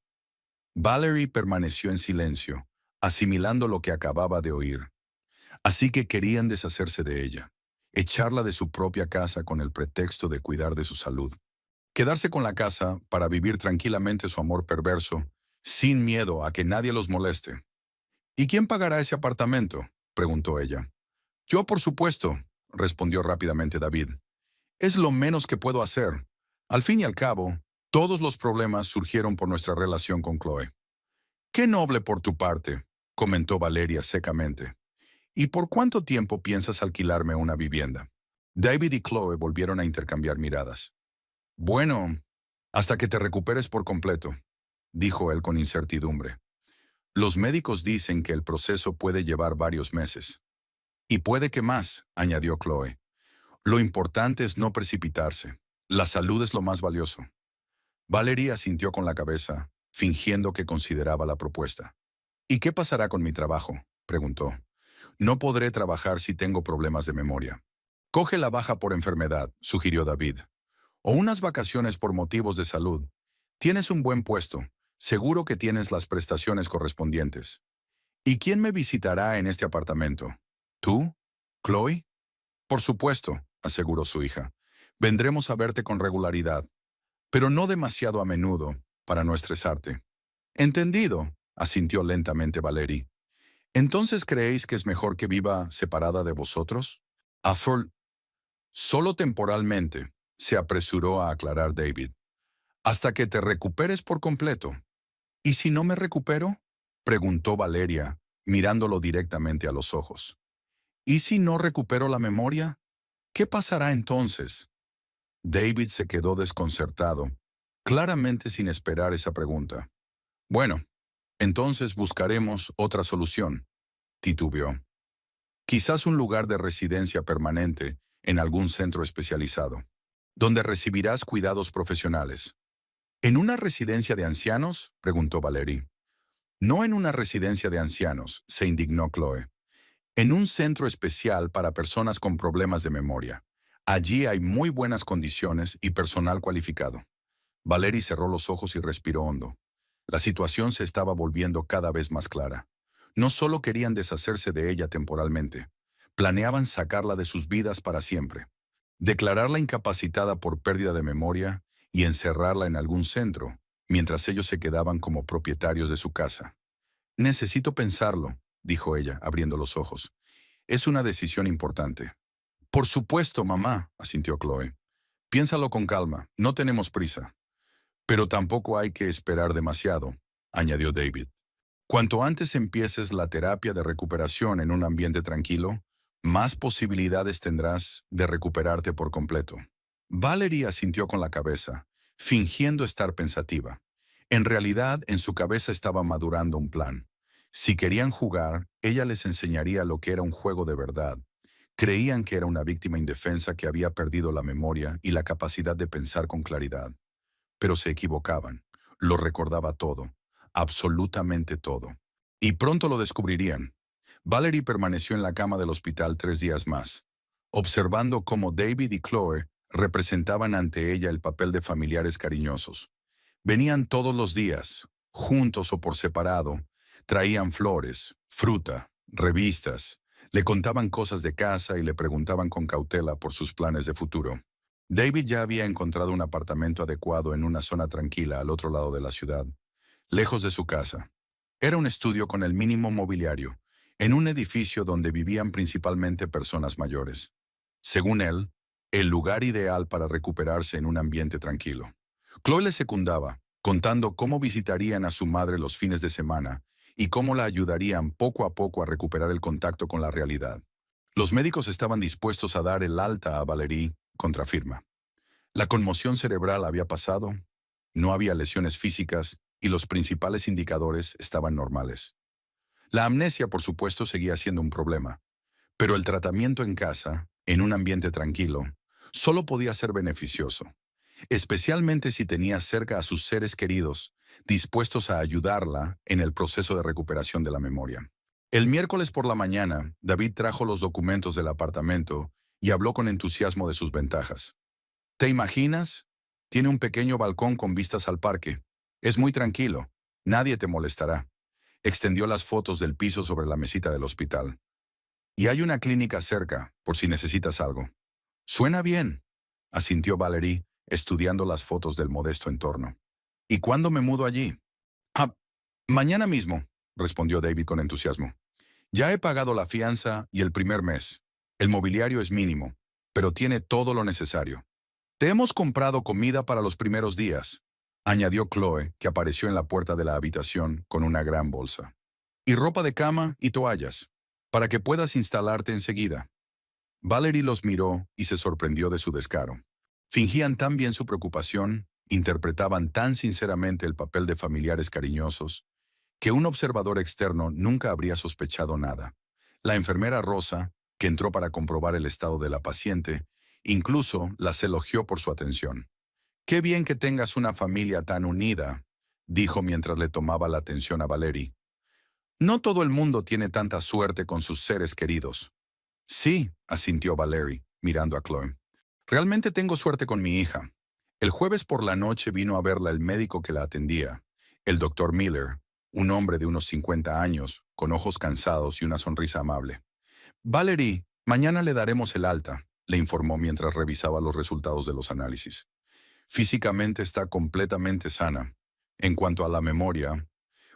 Valerie permaneció en silencio, asimilando lo que acababa de oír. Así que querían deshacerse de ella, echarla de su propia casa con el pretexto de cuidar de su salud. Quedarse con la casa para vivir tranquilamente su amor perverso, sin miedo a que nadie los moleste. ¿Y quién pagará ese apartamento?, preguntó ella. Yo, por supuesto, respondió rápidamente David. Es lo menos que puedo hacer. Al fin y al cabo, todos los problemas surgieron por nuestra relación con Chloe. Qué noble por tu parte, comentó Valeria secamente. ¿Y por cuánto tiempo piensas alquilarme una vivienda? David y Chloe volvieron a intercambiar miradas. Bueno, hasta que te recuperes por completo, dijo él con incertidumbre. Los médicos dicen que el proceso puede llevar varios meses. Y puede que más, añadió Chloe. Lo importante es no precipitarse. La salud es lo más valioso. Valeria asintió con la cabeza, fingiendo que consideraba la propuesta. ¿Y qué pasará con mi trabajo?, preguntó. No podré trabajar si tengo problemas de memoria. Coge la baja por enfermedad, sugirió David. O unas vacaciones por motivos de salud. Tienes un buen puesto. Seguro que tienes las prestaciones correspondientes. ¿Y quién me visitará en este apartamento? ¿Tú? ¿Chloe? Por supuesto, aseguró su hija. Vendremos a verte con regularidad, pero no demasiado a menudo para no estresarte. Entendido, asintió lentamente Valerie. ¿Entonces creéis que es mejor que viva separada de vosotros? Solo temporalmente, se apresuró a aclarar David. Hasta que te recuperes por completo. ¿Y si no me recupero?, preguntó Valeria, mirándolo directamente a los ojos. ¿Y si no recupero la memoria? ¿Qué pasará entonces? David se quedó desconcertado, claramente sin esperar esa pregunta. Bueno, entonces buscaremos otra solución, titubeó. Quizás un lugar de residencia permanente en algún centro especializado, donde recibirás cuidados profesionales. ¿En una residencia de ancianos?, preguntó Valerie. No en una residencia de ancianos, se indignó Chloe. En un centro especial para personas con problemas de memoria. Allí hay muy buenas condiciones y personal cualificado. Valerie cerró los ojos y respiró hondo. La situación se estaba volviendo cada vez más clara. No solo querían deshacerse de ella temporalmente, planeaban sacarla de sus vidas para siempre. Declararla incapacitada por pérdida de memoria y encerrarla en algún centro, mientras ellos se quedaban como propietarios de su casa. Necesito pensarlo, dijo ella, abriendo los ojos. Es una decisión importante. Por supuesto, mamá, asintió Chloe. Piénsalo con calma, no tenemos prisa. Pero tampoco hay que esperar demasiado, añadió David. Cuanto antes empieces la terapia de recuperación en un ambiente tranquilo, más posibilidades tendrás de recuperarte por completo. Valerie asintió con la cabeza, fingiendo estar pensativa. En realidad, en su cabeza estaba madurando un plan. Si querían jugar, ella les enseñaría lo que era un juego de verdad. Creían que era una víctima indefensa que había perdido la memoria y la capacidad de pensar con claridad. Pero se equivocaban. Lo recordaba todo, absolutamente todo. Y pronto lo descubrirían. Valerie permaneció en la cama del hospital 3 días más, observando cómo David y Chloe representaban ante ella el papel de familiares cariñosos. Venían todos los días, juntos o por separado, traían flores, fruta, revistas, le contaban cosas de casa y le preguntaban con cautela por sus planes de futuro. David ya había encontrado un apartamento adecuado en una zona tranquila al otro lado de la ciudad, lejos de su casa. Era un estudio con el mínimo mobiliario, en un edificio donde vivían principalmente personas mayores. Según él, el lugar ideal para recuperarse en un ambiente tranquilo. Chloe le secundaba, contando cómo visitarían a su madre los fines de semana y cómo la ayudarían poco a poco a recuperar el contacto con la realidad. Los médicos estaban dispuestos a dar el alta a Valerie contra firma. La conmoción cerebral había pasado, no había lesiones físicas y los principales indicadores estaban normales. La amnesia, por supuesto, seguía siendo un problema, pero el tratamiento en casa, en un ambiente tranquilo, solo podía ser beneficioso, especialmente si tenía cerca a sus seres queridos dispuestos a ayudarla en el proceso de recuperación de la memoria. El miércoles por la mañana, David trajo los documentos del apartamento y habló con entusiasmo de sus ventajas. ¿Te imaginas? Tiene un pequeño balcón con vistas al parque. Es muy tranquilo. Nadie te molestará. Extendió las fotos del piso sobre la mesita del hospital. Y hay una clínica cerca, por si necesitas algo. Suena bien, asintió Valerie, estudiando las fotos del modesto entorno. ¿Y cuándo me mudo allí? Ah, mañana mismo, respondió David con entusiasmo. Ya he pagado la fianza y el primer mes. El mobiliario es mínimo, pero tiene todo lo necesario. Te hemos comprado comida para los primeros días, añadió Chloe, que apareció en la puerta de la habitación con una gran bolsa. Y ropa de cama y toallas, para que puedas instalarte enseguida. Valerie los miró y se sorprendió de su descaro. Fingían tan bien su preocupación, interpretaban tan sinceramente el papel de familiares cariñosos, que un observador externo nunca habría sospechado nada. La enfermera Rosa, que entró para comprobar el estado de la paciente, incluso las elogió por su atención. «Qué bien que tengas una familia tan unida», dijo mientras le tomaba la atención a Valerie. «No todo el mundo tiene tanta suerte con sus seres queridos». «Sí», asintió Valerie, mirando a Chloe. «Realmente tengo suerte con mi hija. El jueves por la noche vino a verla el médico que la atendía, el doctor Miller, un hombre de unos 50 años, con ojos cansados y una sonrisa amable. Valerie, mañana le daremos el alta», le informó mientras revisaba los resultados de los análisis. «Físicamente está completamente sana. En cuanto a la memoria,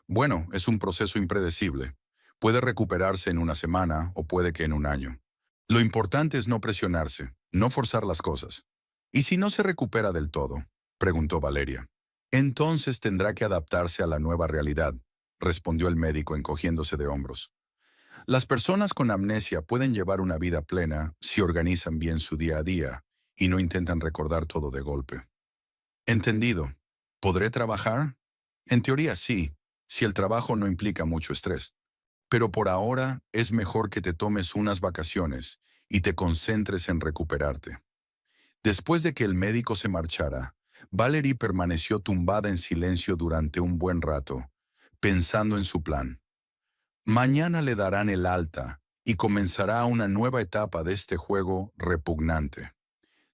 bueno, es un proceso impredecible. Puede recuperarse en una semana o puede que en un año. Lo importante es no presionarse, no forzar las cosas. ¿Y si no se recupera del todo?», preguntó Valeria. «Entonces tendrá que adaptarse a la nueva realidad», respondió el médico encogiéndose de hombros. «Las personas con amnesia pueden llevar una vida plena si organizan bien su día a día y no intentan recordar todo de golpe». «Entendido. ¿Podré trabajar?» «En teoría sí, si el trabajo no implica mucho estrés. Pero por ahora es mejor que te tomes unas vacaciones y te concentres en recuperarte». Después de que el médico se marchara, Valerie permaneció tumbada en silencio durante un buen rato, pensando en su plan. Mañana le darán el alta y comenzará una nueva etapa de este juego repugnante.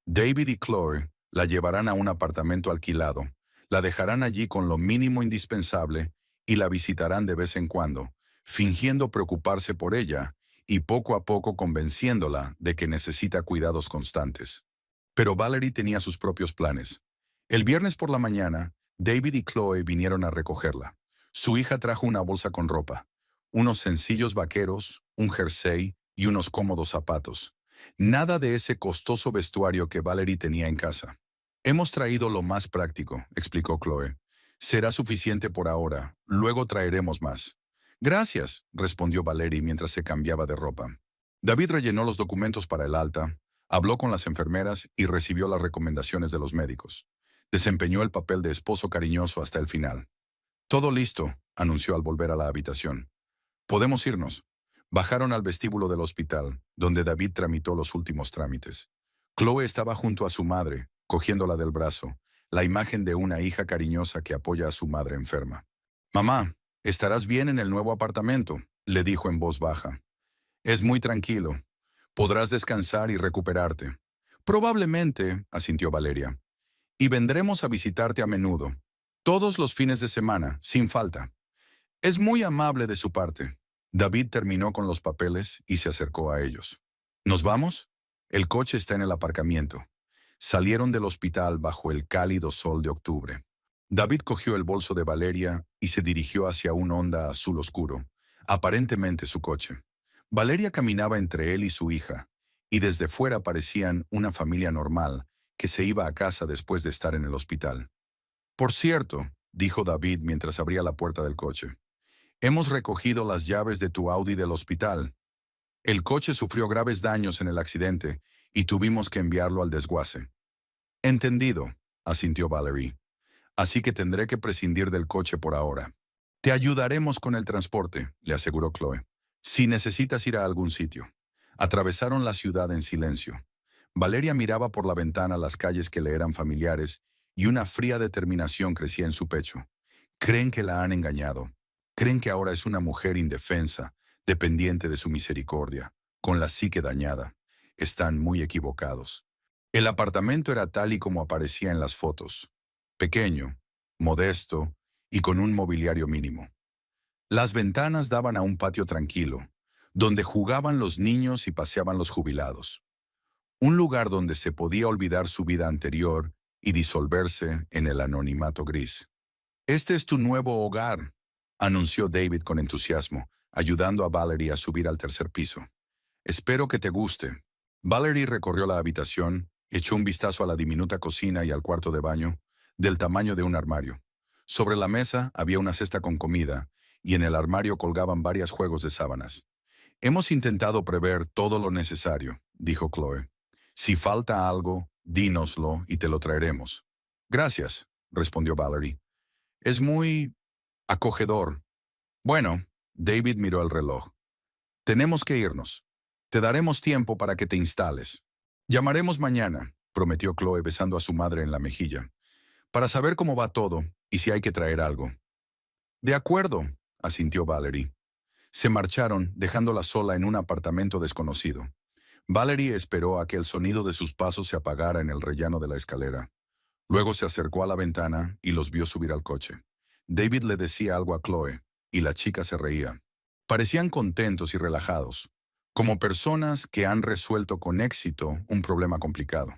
David y Chloe la llevarán a un apartamento alquilado, la dejarán allí con lo mínimo indispensable y la visitarán de vez en cuando, fingiendo preocuparse por ella y poco a poco convenciéndola de que necesita cuidados constantes. Pero Valerie tenía sus propios planes. El viernes por la mañana, David y Chloe vinieron a recogerla. Su hija trajo una bolsa con ropa, unos sencillos vaqueros, un jersey y unos cómodos zapatos. Nada de ese costoso vestuario que Valerie tenía en casa. «Hemos traído lo más práctico», explicó Chloe. «Será suficiente por ahora, luego traeremos más». «Gracias», respondió Valerie mientras se cambiaba de ropa. David rellenó los documentos para el alta, habló con las enfermeras y recibió las recomendaciones de los médicos. Desempeñó el papel de esposo cariñoso hasta el final. «Todo listo», anunció al volver a la habitación. «Podemos irnos». Bajaron al vestíbulo del hospital, donde David tramitó los últimos trámites. Chloe estaba junto a su madre, cogiéndola del brazo, la imagen de una hija cariñosa que apoya a su madre enferma. «Mamá, estarás bien en el nuevo apartamento», le dijo en voz baja. «Es muy tranquilo. Podrás descansar y recuperarte». «Probablemente», asintió Valeria. «Y vendremos a visitarte a menudo. Todos los fines de semana, sin falta». «Es muy amable de su parte». David terminó con los papeles y se acercó a ellos. «¿Nos vamos? El coche está en el aparcamiento». Salieron del hospital bajo el cálido sol de octubre. David cogió el bolso de Valeria y se dirigió hacia un Honda azul oscuro, aparentemente su coche. Valeria caminaba entre él y su hija, y desde fuera parecían una familia normal que se iba a casa después de estar en el hospital. «Por cierto», dijo David mientras abría la puerta del coche, «hemos recogido las llaves de tu Audi del hospital». El coche sufrió graves daños en el accidente y tuvimos que enviarlo al desguace. Entendido, asintió Valerie. Así que tendré que prescindir del coche por ahora. Te ayudaremos con el transporte, le aseguró Chloe, si necesitas ir a algún sitio. Atravesaron la ciudad en silencio. Valeria miraba por la ventana las calles que le eran familiares y una fría determinación crecía en su pecho. Creen que la han engañado. Creen que ahora es una mujer indefensa, dependiente de su misericordia, con la psique dañada. Están muy equivocados. El apartamento era tal y como aparecía en las fotos. Pequeño, modesto y con un mobiliario mínimo. Las ventanas daban a un patio tranquilo, donde jugaban los niños y paseaban los jubilados. Un lugar donde se podía olvidar su vida anterior y disolverse en el anonimato gris. Este es tu nuevo hogar, anunció David con entusiasmo, ayudando a Valerie a subir al tercer piso. Espero que te guste. Valerie recorrió la habitación, echó un vistazo a la diminuta cocina y al cuarto de baño, del tamaño de un armario. Sobre la mesa había una cesta con comida, y en el armario colgaban varios juegos de sábanas. Hemos intentado prever todo lo necesario, dijo Chloe. Si falta algo, dínoslo y te lo traeremos. Gracias, respondió Valerie. Es muy acogedor. Bueno, David miró el reloj. Tenemos que irnos. Te daremos tiempo para que te instales. Llamaremos mañana, prometió Chloe besando a su madre en la mejilla, para saber cómo va todo y si hay que traer algo. De acuerdo, asintió Valerie. Se marcharon, dejándola sola en un apartamento desconocido. Valerie esperó a que el sonido de sus pasos se apagara en el rellano de la escalera. Luego se acercó a la ventana y los vio subir al coche. David le decía algo a Chloe, y la chica se reía. Parecían contentos y relajados, como personas que han resuelto con éxito un problema complicado.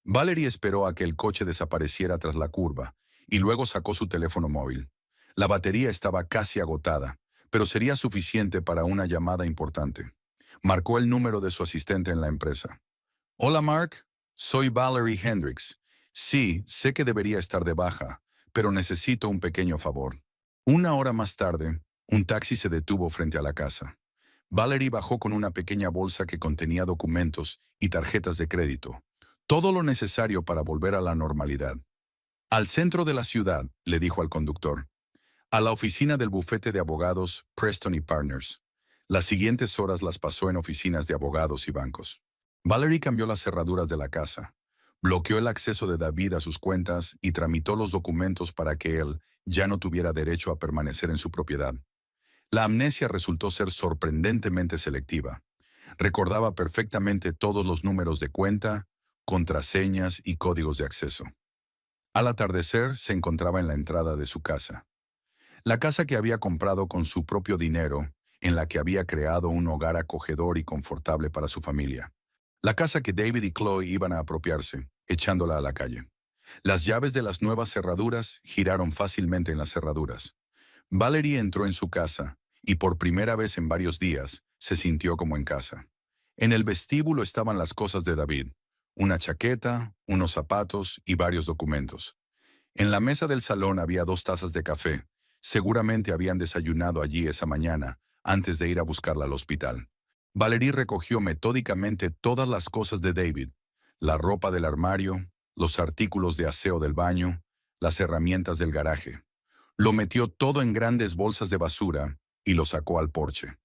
Valerie esperó a que el coche desapareciera tras la curva, y luego sacó su teléfono móvil. La batería estaba casi agotada, pero sería suficiente para una llamada importante. Marcó el número de su asistente en la empresa. Hola Mark, soy Valerie Hendricks. Sí, sé que debería estar de baja, pero necesito un pequeño favor. Una hora más tarde, un taxi se detuvo frente a la casa. Valerie bajó con una pequeña bolsa que contenía documentos y tarjetas de crédito. Todo lo necesario para volver a la normalidad. Al centro de la ciudad, le dijo al conductor. A la oficina del bufete de abogados Preston y Partners. Las siguientes horas las pasó en oficinas de abogados y bancos. Valerie cambió las cerraduras de la casa, bloqueó el acceso de David a sus cuentas y tramitó los documentos para que él ya no tuviera derecho a permanecer en su propiedad. La amnesia resultó ser sorprendentemente selectiva. Recordaba perfectamente todos los números de cuenta, contraseñas y códigos de acceso. Al atardecer se encontraba en la entrada de su casa. La casa que había comprado con su propio dinero, en la que había creado un hogar acogedor y confortable para su familia. La casa que David y Chloe iban a apropiarse, echándola a la calle. Las llaves de las nuevas cerraduras giraron fácilmente en las cerraduras. Valerie entró en su casa y por primera vez en varios días se sintió como en casa. En el vestíbulo estaban las cosas de David, una chaqueta, unos zapatos y varios documentos. En la mesa del salón había 2 tazas de café. Seguramente habían desayunado allí esa mañana antes de ir a buscarla al hospital. Valerie recogió metódicamente todas las cosas de David, la ropa del armario, los artículos de aseo del baño, las herramientas del garaje. Lo metió todo en grandes bolsas de basura y lo sacó al porche.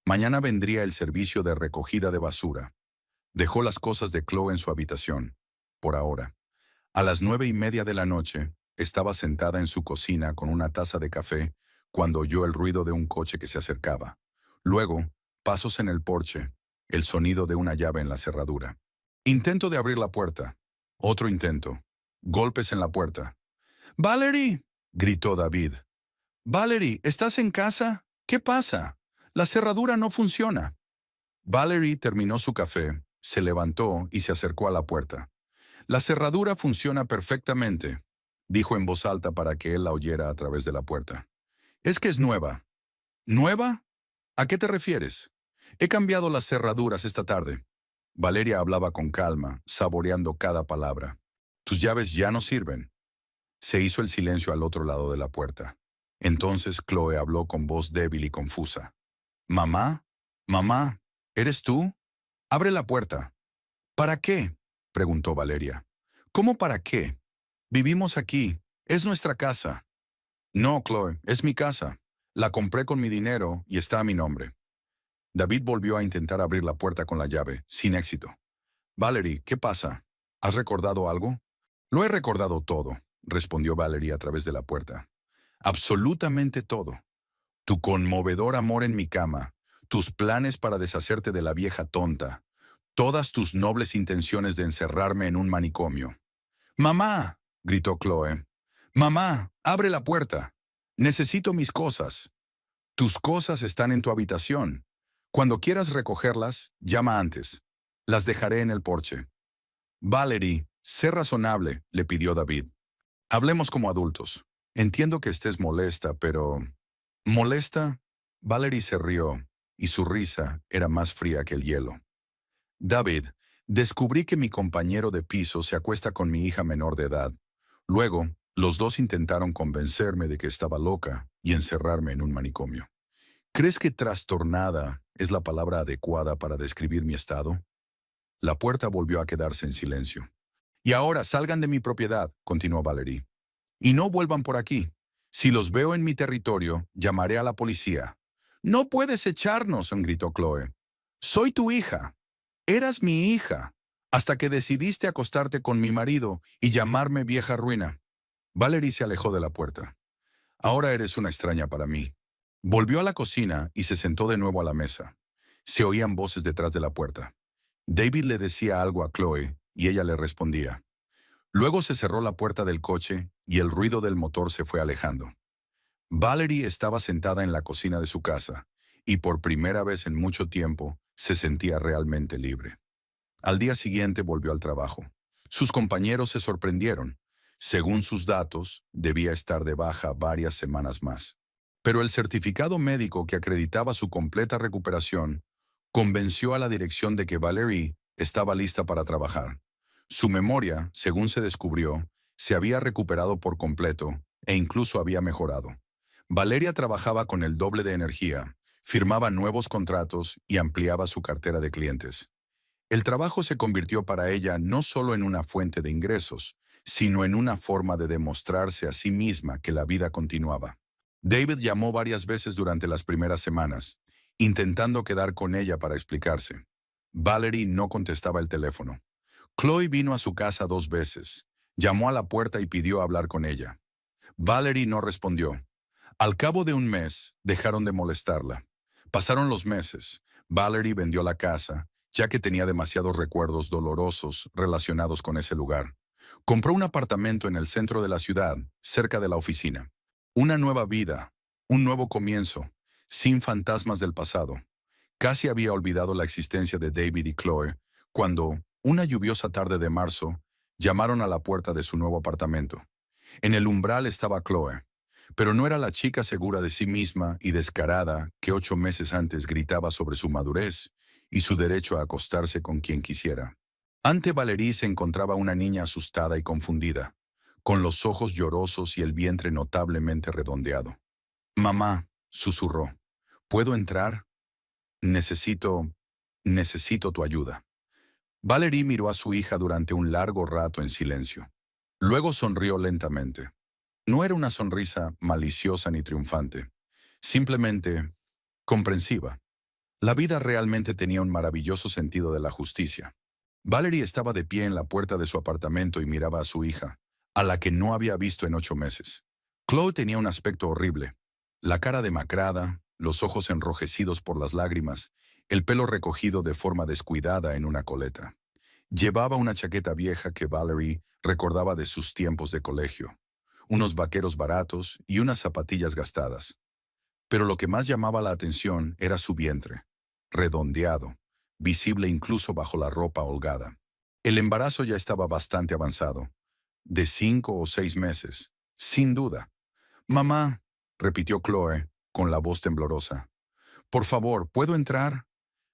Mañana vendría el servicio de recogida de basura. Dejó las cosas de Chloe en su habitación, por ahora. A las 9:30 de la noche, estaba sentada en su cocina con una taza de café cuando oyó el ruido de un coche que se acercaba. Luego, pasos en el porche, el sonido de una llave en la cerradura. Intento de abrir la puerta. Otro intento. Golpes en la puerta. ¡Valerie!, gritó David. ¡Valerie, ¿estás en casa? ¿Qué pasa? La cerradura no funciona. Valerie terminó su café, se levantó y se acercó a la puerta. La cerradura funciona perfectamente, dijo en voz alta para que él la oyera a través de la puerta. Es que es nueva. ¿Nueva? ¿A qué te refieres? He cambiado las cerraduras esta tarde. Valeria hablaba con calma, saboreando cada palabra. Tus llaves ya no sirven. Se hizo el silencio al otro lado de la puerta. Entonces Chloe habló con voz débil y confusa. Mamá, mamá, ¿Eres tú? Abre la puerta. ¿Para qué? Preguntó Valeria. ¿Cómo para qué? Vivimos aquí. Es nuestra casa. No, Chloe, es mi casa. La compré con mi dinero y está a mi nombre. David volvió a intentar abrir la puerta con la llave, sin éxito. Valerie, ¿qué pasa? ¿Has recordado algo? Lo he recordado todo, respondió Valerie a través de la puerta. Absolutamente todo. Tu conmovedor amor en mi cama, tus planes para deshacerte de la vieja tonta, todas tus nobles intenciones de encerrarme en un manicomio. ¡Mamá!, gritó Chloe. ¡Mamá, abre la puerta! Necesito mis cosas. Tus cosas están en tu habitación. Cuando quieras recogerlas, llama antes. Las dejaré en el porche. Valerie, sé razonable, le pidió David. Hablemos como adultos. Entiendo que estés molesta, pero... ¿Molesta? Valerie se rió, y su risa era más fría que el hielo. David, descubrí que mi compañero de piso se acuesta con mi hija menor de edad. Luego, los dos intentaron convencerme de que estaba loca y encerrarme en un manicomio. ¿Crees que trastornada es la palabra adecuada para describir mi estado? La puerta volvió a quedarse en silencio. Y ahora salgan de mi propiedad, continuó Valerie. Y no vuelvan por aquí. Si los veo en mi territorio, llamaré a la policía. No puedes echarnos, gritó Chloe. Soy tu hija. Eras mi hija, hasta que decidiste acostarte con mi marido y llamarme vieja ruina. Valerie se alejó de la puerta. Ahora eres una extraña para mí. Volvió a la cocina y se sentó de nuevo a la mesa. Se oían voces detrás de la puerta. David le decía algo a Chloe y ella le respondía. Luego se cerró la puerta del coche y el ruido del motor se fue alejando. Valerie estaba sentada en la cocina de su casa y por primera vez en mucho tiempo se sentía realmente libre. Al día siguiente volvió al trabajo. Sus compañeros se sorprendieron. Según sus datos, debía estar de baja varias semanas más. Pero el certificado médico que acreditaba su completa recuperación convenció a la dirección de que Valerie estaba lista para trabajar. Su memoria, según se descubrió, se había recuperado por completo e incluso había mejorado. Valeria trabajaba con el doble de energía, firmaba nuevos contratos y ampliaba su cartera de clientes. El trabajo se convirtió para ella no solo en una fuente de ingresos, sino en una forma de demostrarse a sí misma que la vida continuaba. David llamó varias veces durante las primeras semanas, intentando quedar con ella para explicarse. Valerie no contestaba el teléfono. Chloe vino a su casa 2 veces, llamó a la puerta y pidió hablar con ella. Valerie no respondió. Al cabo de un mes, dejaron de molestarla. Pasaron los meses. Valerie vendió la casa, ya que tenía demasiados recuerdos dolorosos relacionados con ese lugar. Compró un apartamento en el centro de la ciudad, cerca de la oficina. Una nueva vida, un nuevo comienzo, sin fantasmas del pasado. Casi había olvidado la existencia de David y Chloe, cuando, una lluviosa tarde de marzo, llamaron a la puerta de su nuevo apartamento. En el umbral estaba Chloe, pero no era la chica segura de sí misma y descarada que 8 meses antes gritaba sobre su madurez y su derecho a acostarse con quien quisiera. Ante Valerie se encontraba una niña asustada y confundida, con los ojos llorosos y el vientre notablemente redondeado. «Mamá», susurró, «¿puedo entrar? Necesito tu ayuda». Valerie miró a su hija durante un largo rato en silencio. Luego sonrió lentamente. No era una sonrisa maliciosa ni triunfante, simplemente comprensiva. La vida realmente tenía un maravilloso sentido de la justicia. Valerie estaba de pie en la puerta de su apartamento y miraba a su hija, a la que no había visto en 8 meses. Chloe tenía un aspecto horrible. La cara demacrada, los ojos enrojecidos por las lágrimas, el pelo recogido de forma descuidada en una coleta. Llevaba una chaqueta vieja que Valerie recordaba de sus tiempos de colegio, unos vaqueros baratos y unas zapatillas gastadas. Pero lo que más llamaba la atención era su vientre, redondeado, visible incluso bajo la ropa holgada. El embarazo ya estaba bastante avanzado, de 5 o 6 meses, sin duda. «Mamá», repitió Chloe, con la voz temblorosa. «Por favor, ¿puedo entrar?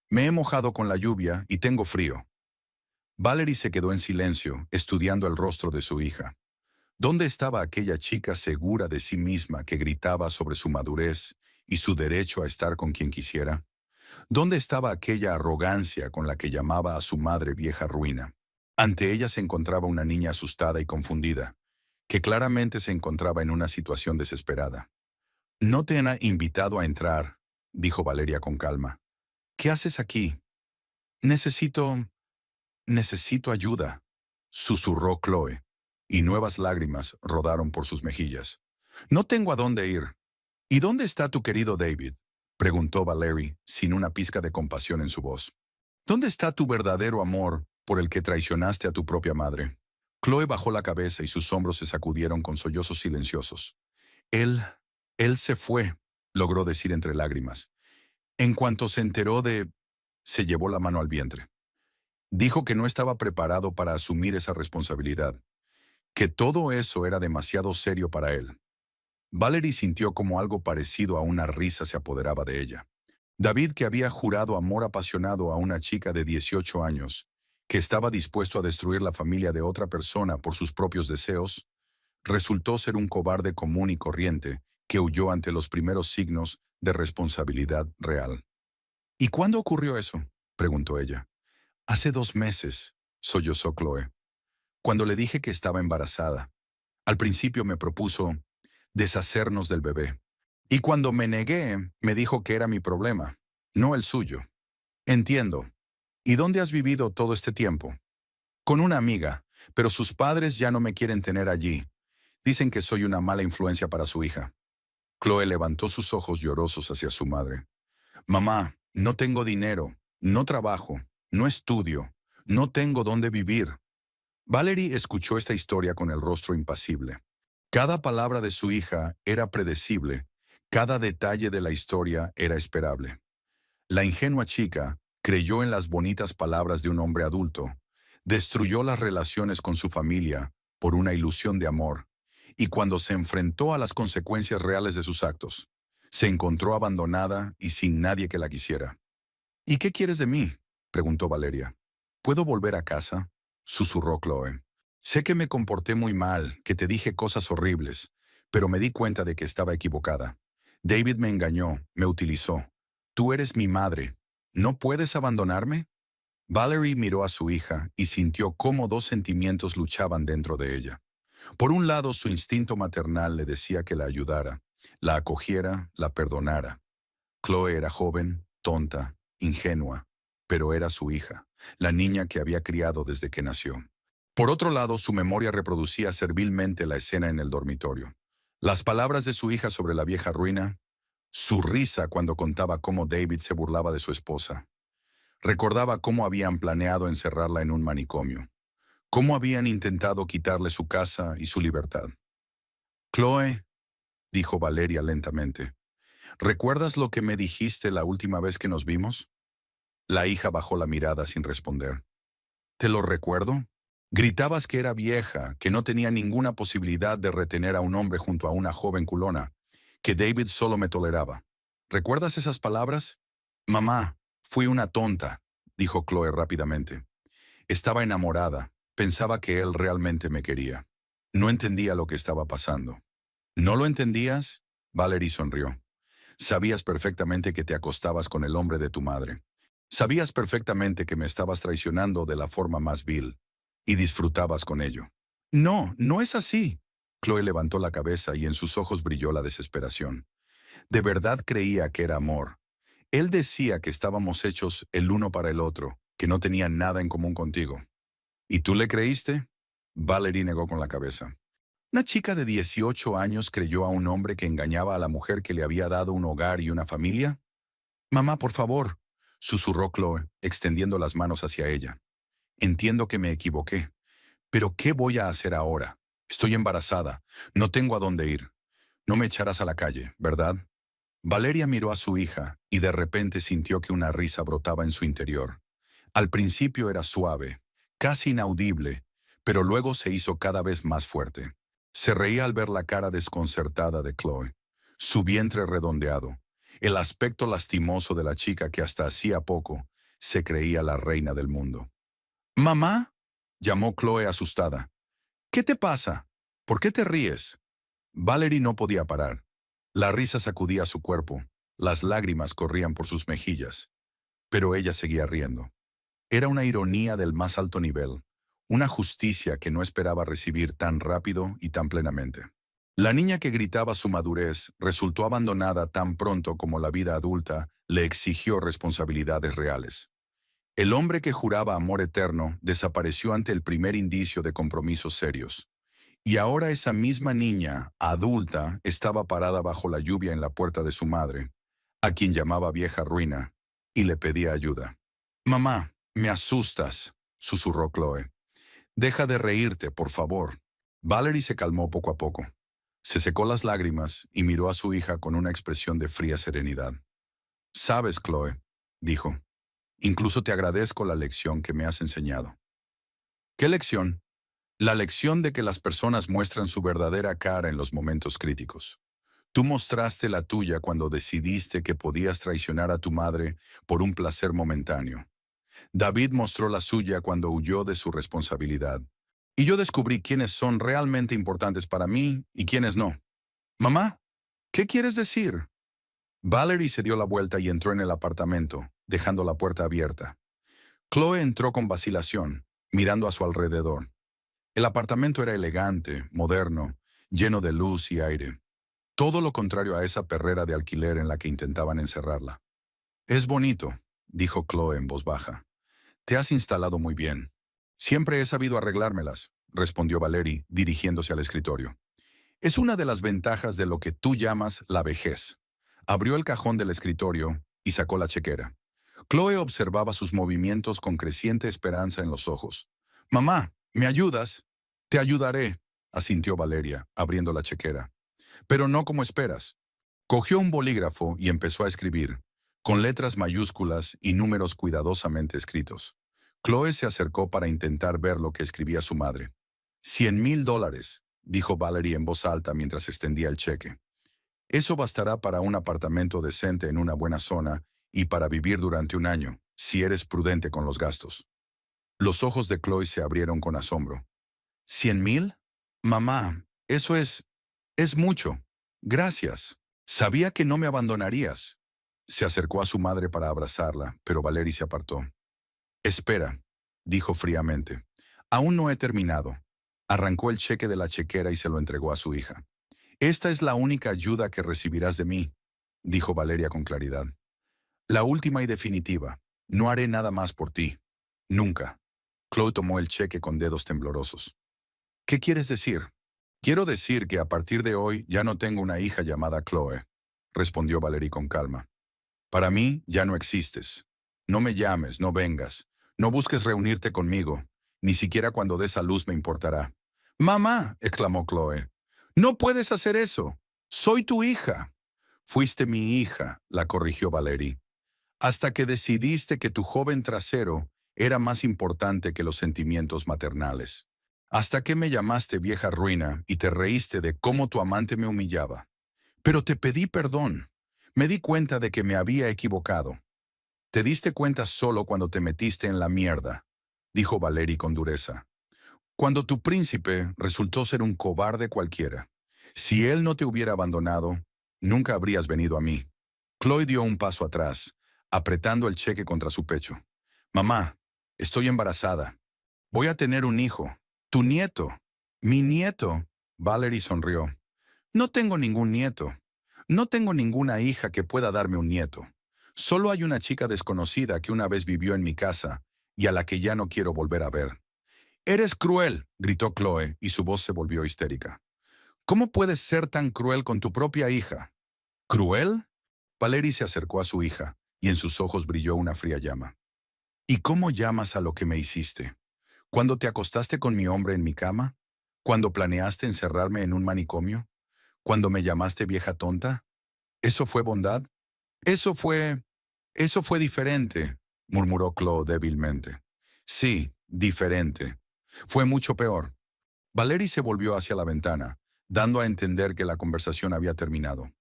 Me he mojado con la lluvia y tengo frío». Valerie se quedó en silencio, estudiando el rostro de su hija. ¿Dónde estaba aquella chica segura de sí misma que gritaba sobre su madurez y su derecho a estar con quien quisiera? ¿Dónde estaba aquella arrogancia con la que llamaba a su madre vieja ruina? Ante ella se encontraba una niña asustada y confundida, que claramente se encontraba en una situación desesperada. «No te han invitado a entrar», dijo Valeria con calma. «¿Qué haces aquí?» «Necesito... necesito ayuda», susurró Chloe, y nuevas lágrimas rodaron por sus mejillas. «No tengo a dónde ir». «¿Y dónde está tu querido David?», preguntó Valerie, sin una pizca de compasión en su voz. «¿Dónde está tu verdadero amor por el que traicionaste a tu propia madre?». Chloe bajó la cabeza y sus hombros se sacudieron con sollozos silenciosos. «Él... él se fue», logró decir entre lágrimas. En cuanto se enteró de... Se llevó la mano al vientre. Dijo que no estaba preparado para asumir esa responsabilidad, que todo eso era demasiado serio para él. Valerie sintió como algo parecido a una risa se apoderaba de ella. David, que había jurado amor apasionado a una chica de 18 años, que estaba dispuesto a destruir la familia de otra persona por sus propios deseos, resultó ser un cobarde común y corriente que huyó ante los primeros signos de responsabilidad real. «¿Y cuándo ocurrió eso?», preguntó ella. «Hace 2 meses», sollozó Chloe, «cuando le dije que estaba embarazada. Al principio me propuso deshacernos del bebé. Y cuando me negué, me dijo que era mi problema, no el suyo». «Entiendo. ¿Y dónde has vivido todo este tiempo?» «Con una amiga, pero sus padres ya no me quieren tener allí. Dicen que soy una mala influencia para su hija». Chloe levantó sus ojos llorosos hacia su madre. «Mamá, no tengo dinero, no trabajo, no estudio, no tengo dónde vivir». Valerie escuchó esta historia con el rostro impasible. Cada palabra de su hija era predecible, cada detalle de la historia era esperable. La ingenua chica creyó en las bonitas palabras de un hombre adulto, destruyó las relaciones con su familia por una ilusión de amor, y cuando se enfrentó a las consecuencias reales de sus actos, se encontró abandonada y sin nadie que la quisiera. «¿Y qué quieres de mí?», preguntó Valeria. «¿Puedo volver a casa?», susurró Chloe. «Sé que me comporté muy mal, que te dije cosas horribles, pero me di cuenta de que estaba equivocada. David me engañó, me utilizó. Tú eres mi madre. ¿No puedes abandonarme?». Valerie miró a su hija y sintió cómo 2 sentimientos luchaban dentro de ella. Por un lado, su instinto maternal le decía que la ayudara, la acogiera, la perdonara. Chloe era joven, tonta, ingenua, pero era su hija, la niña que había criado desde que nació. Por otro lado, su memoria reproducía servilmente la escena en el dormitorio. Las palabras de su hija sobre la vieja ruina, su risa cuando contaba cómo David se burlaba de su esposa. Recordaba cómo habían planeado encerrarla en un manicomio, cómo habían intentado quitarle su casa y su libertad. «Chloe», dijo Valeria lentamente, «¿recuerdas lo que me dijiste la última vez que nos vimos?». La hija bajó la mirada sin responder. «¿Te lo recuerdo? Gritabas que era vieja, que no tenía ninguna posibilidad de retener a un hombre junto a una joven culona, que David solo me toleraba. ¿Recuerdas esas palabras?». «Mamá, fui una tonta», dijo Chloe rápidamente. «Estaba enamorada, pensaba que él realmente me quería. No entendía lo que estaba pasando». «¿No lo entendías?», Valerie sonrió. «Sabías perfectamente que te acostabas con el hombre de tu madre. Sabías perfectamente que me estabas traicionando de la forma más vil, y disfrutabas con ello». «No, no es así». Chloe levantó la cabeza y en sus ojos brilló la desesperación. De verdad creía que era amor. Él decía que estábamos hechos el uno para el otro, que no tenían nada en común contigo. ¿Y tú le creíste?». Valerie negó con la cabeza. «Una chica de 18 años creyó a un hombre que engañaba a la mujer que le había dado un hogar y una familia». «Mamá, por favor», susurró Chloe, extendiendo las manos hacia ella. «Entiendo que me equivoqué. Pero ¿qué voy a hacer ahora? Estoy embarazada. No tengo a dónde ir. No me echarás a la calle, ¿verdad?». Valeria miró a su hija y de repente sintió que una risa brotaba en su interior. Al principio era suave, casi inaudible, pero luego se hizo cada vez más fuerte. Se reía al ver la cara desconcertada de Chloe, su vientre redondeado, el aspecto lastimoso de la chica que hasta hacía poco se creía la reina del mundo. «¿Mamá?», llamó Chloe asustada. «¿Qué te pasa? ¿Por qué te ríes?». Valerie no podía parar. La risa sacudía su cuerpo, las lágrimas corrían por sus mejillas. Pero ella seguía riendo. Era una ironía del más alto nivel, una justicia que no esperaba recibir tan rápido y tan plenamente. La niña que gritaba su madurez resultó abandonada tan pronto como la vida adulta le exigió responsabilidades reales. El hombre que juraba amor eterno desapareció ante el primer indicio de compromisos serios. Y ahora esa misma niña, adulta, estaba parada bajo la lluvia en la puerta de su madre, a quien llamaba vieja ruina, y le pedía ayuda. «Mamá, me asustas», susurró Chloe. «Deja de reírte, por favor». Valerie se calmó poco a poco. Se secó las lágrimas y miró a su hija con una expresión de fría serenidad. «Sabes, Chloe», dijo, «incluso te agradezco la lección que me has enseñado». «¿Qué lección?» «La lección de que las personas muestran su verdadera cara en los momentos críticos. Tú mostraste la tuya cuando decidiste que podías traicionar a tu madre por un placer momentáneo. David mostró la suya cuando huyó de su responsabilidad. Y yo descubrí quiénes son realmente importantes para mí y quiénes no». «Mamá, ¿qué quieres decir?» Valerie se dio la vuelta y entró en el apartamento, dejando la puerta abierta. Chloe entró con vacilación, mirando a su alrededor. El apartamento era elegante, moderno, lleno de luz y aire. Todo lo contrario a esa perrera de alquiler en la que intentaban encerrarla. «Es bonito», dijo Chloe en voz baja. «Te has instalado muy bien». «Siempre he sabido arreglármelas», respondió Valerie, dirigiéndose al escritorio. «Es una de las ventajas de lo que tú llamas la vejez». Abrió el cajón del escritorio y sacó la chequera. Chloe observaba sus movimientos con creciente esperanza en los ojos. «Mamá, ¿me ayudas?» «Te ayudaré», asintió Valeria, abriendo la chequera. «Pero no como esperas». Cogió un bolígrafo y empezó a escribir, con letras mayúsculas y números cuidadosamente escritos. Chloe se acercó para intentar ver lo que escribía su madre. $100,000, dijo Valerie en voz alta mientras extendía el cheque. «Eso bastará para un apartamento decente en una buena zona y para vivir durante un año, si eres prudente con los gastos». Los ojos de Chloe se abrieron con asombro. ¿100,000? Mamá, eso es mucho. Gracias. Sabía que no me abandonarías. Se acercó a su madre para abrazarla, pero Valerie se apartó. «Espera», dijo fríamente. «Aún no he terminado». Arrancó el cheque de la chequera y se lo entregó a su hija. «Esta es la única ayuda que recibirás de mí», dijo Valeria con claridad. «La última y definitiva. No haré nada más por ti. Nunca». Chloe tomó el cheque con dedos temblorosos. «¿Qué quieres decir?» «Quiero decir que a partir de hoy ya no tengo una hija llamada Chloe», respondió Valerie con calma. «Para mí ya no existes. No me llames, no vengas. No busques reunirte conmigo. Ni siquiera cuando des a luz me importará». «Mamá», exclamó Chloe, «no puedes hacer eso. Soy tu hija». «Fuiste mi hija», la corrigió Valerie, «hasta que decidiste que tu joven trasero era más importante que los sentimientos maternales. Hasta que me llamaste vieja ruina y te reíste de cómo tu amante me humillaba. Pero te pedí perdón. Me di cuenta de que me había equivocado». «Te diste cuenta solo cuando te metiste en la mierda», dijo Valerie con dureza. «Cuando tu príncipe resultó ser un cobarde cualquiera. Si él no te hubiera abandonado, nunca habrías venido a mí». Chloe dio un paso atrás, apretando el cheque contra su pecho. «Mamá, estoy embarazada. Voy a tener un hijo. Tu nieto». «¿Mi nieto?» Valerie sonrió. «No tengo ningún nieto. No tengo ninguna hija que pueda darme un nieto. Solo hay una chica desconocida que una vez vivió en mi casa y a la que ya no quiero volver a ver». «Eres cruel», gritó Chloe, y su voz se volvió histérica. «¿Cómo puedes ser tan cruel con tu propia hija?» «¿Cruel?» Valerie se acercó a su hija, y en sus ojos brilló una fría llama. «¿Y cómo llamas a lo que me hiciste? ¿Cuando te acostaste con mi hombre en mi cama? ¿Cuando planeaste encerrarme en un manicomio? ¿Cuando me llamaste vieja tonta? ¿Eso fue bondad?» Eso fue diferente», murmuró Chloe débilmente. «Sí, diferente. Fue mucho peor». Valerie se volvió hacia la ventana, dando a entender que la conversación había terminado.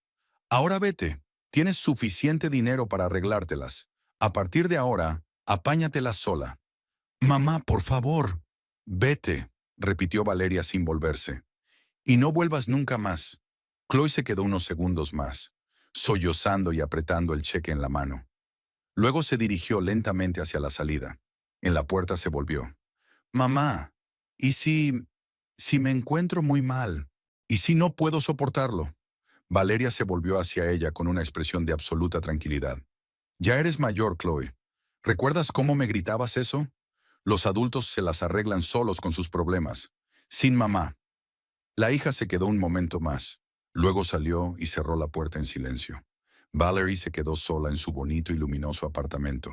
«Ahora vete. Tienes suficiente dinero para arreglártelas. A partir de ahora, apáñatelas sola». «Mamá, por favor». «Vete», repitió Valeria sin volverse. «Y no vuelvas nunca más». Chloe se quedó unos segundos más, sollozando y apretando el cheque en la mano. Luego se dirigió lentamente hacia la salida. En la puerta se volvió. Mamá, ¿y si me encuentro muy mal? ¿Y si no puedo soportarlo? Valeria se volvió hacia ella con una expresión de absoluta tranquilidad. Ya eres mayor, Chloe. ¿Recuerdas cómo me gritabas eso? Los adultos se las arreglan solos con sus problemas. Sin mamá. La hija se quedó un momento más. Luego salió y cerró la puerta en silencio. Valerie se quedó sola en su bonito y luminoso apartamento.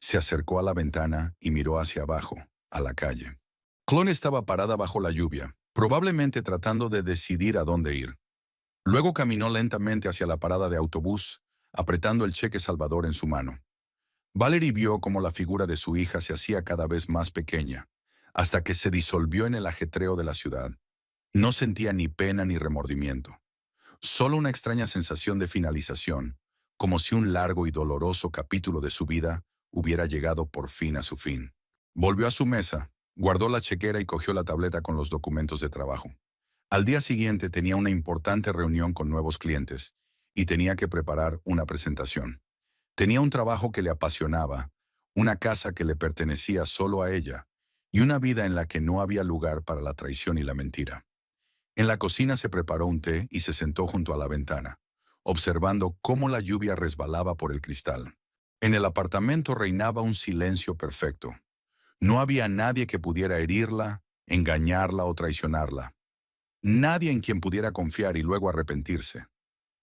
Se acercó a la ventana y miró hacia abajo, a la calle. Chloe estaba parada bajo la lluvia, probablemente tratando de decidir a dónde ir. Luego caminó lentamente hacia la parada de autobús, apretando el cheque salvador en su mano. Valerie vio cómo la figura de su hija se hacía cada vez más pequeña, hasta que se disolvió en el ajetreo de la ciudad. No sentía ni pena ni remordimiento, solo una extraña sensación de finalización, como si un largo y doloroso capítulo de su vida hubiera llegado por fin a su fin. Volvió a su mesa, guardó la chequera y cogió la tableta con los documentos de trabajo. Al día siguiente tenía una importante reunión con nuevos clientes y tenía que preparar una presentación. Tenía un trabajo que le apasionaba, una casa que le pertenecía solo a ella y una vida en la que no había lugar para la traición y la mentira. En la cocina se preparó un té y se sentó junto a la ventana, observando cómo la lluvia resbalaba por el cristal. En el apartamento reinaba un silencio perfecto. No había nadie que pudiera herirla, engañarla o traicionarla. Nadie en quien pudiera confiar y luego arrepentirse.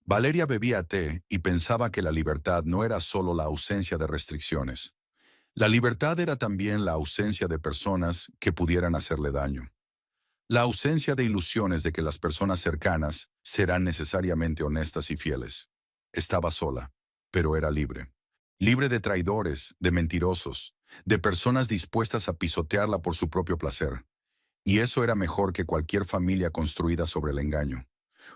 Valeria bebía té y pensaba que la libertad no era solo la ausencia de restricciones. La libertad era también la ausencia de personas que pudieran hacerle daño. La ausencia de ilusiones de que las personas cercanas serán necesariamente honestas y fieles. Estaba sola, pero era libre. Libre de traidores, de mentirosos, de personas dispuestas a pisotearla por su propio placer. Y eso era mejor que cualquier familia construida sobre el engaño.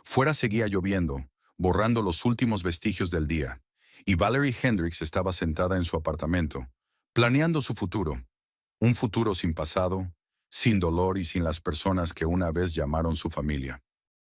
Fuera seguía lloviendo, borrando los últimos vestigios del día, y Valerie Hendricks estaba sentada en su apartamento, planeando su futuro. Un futuro sin pasado, sin dolor y sin las personas que una vez llamaron su familia.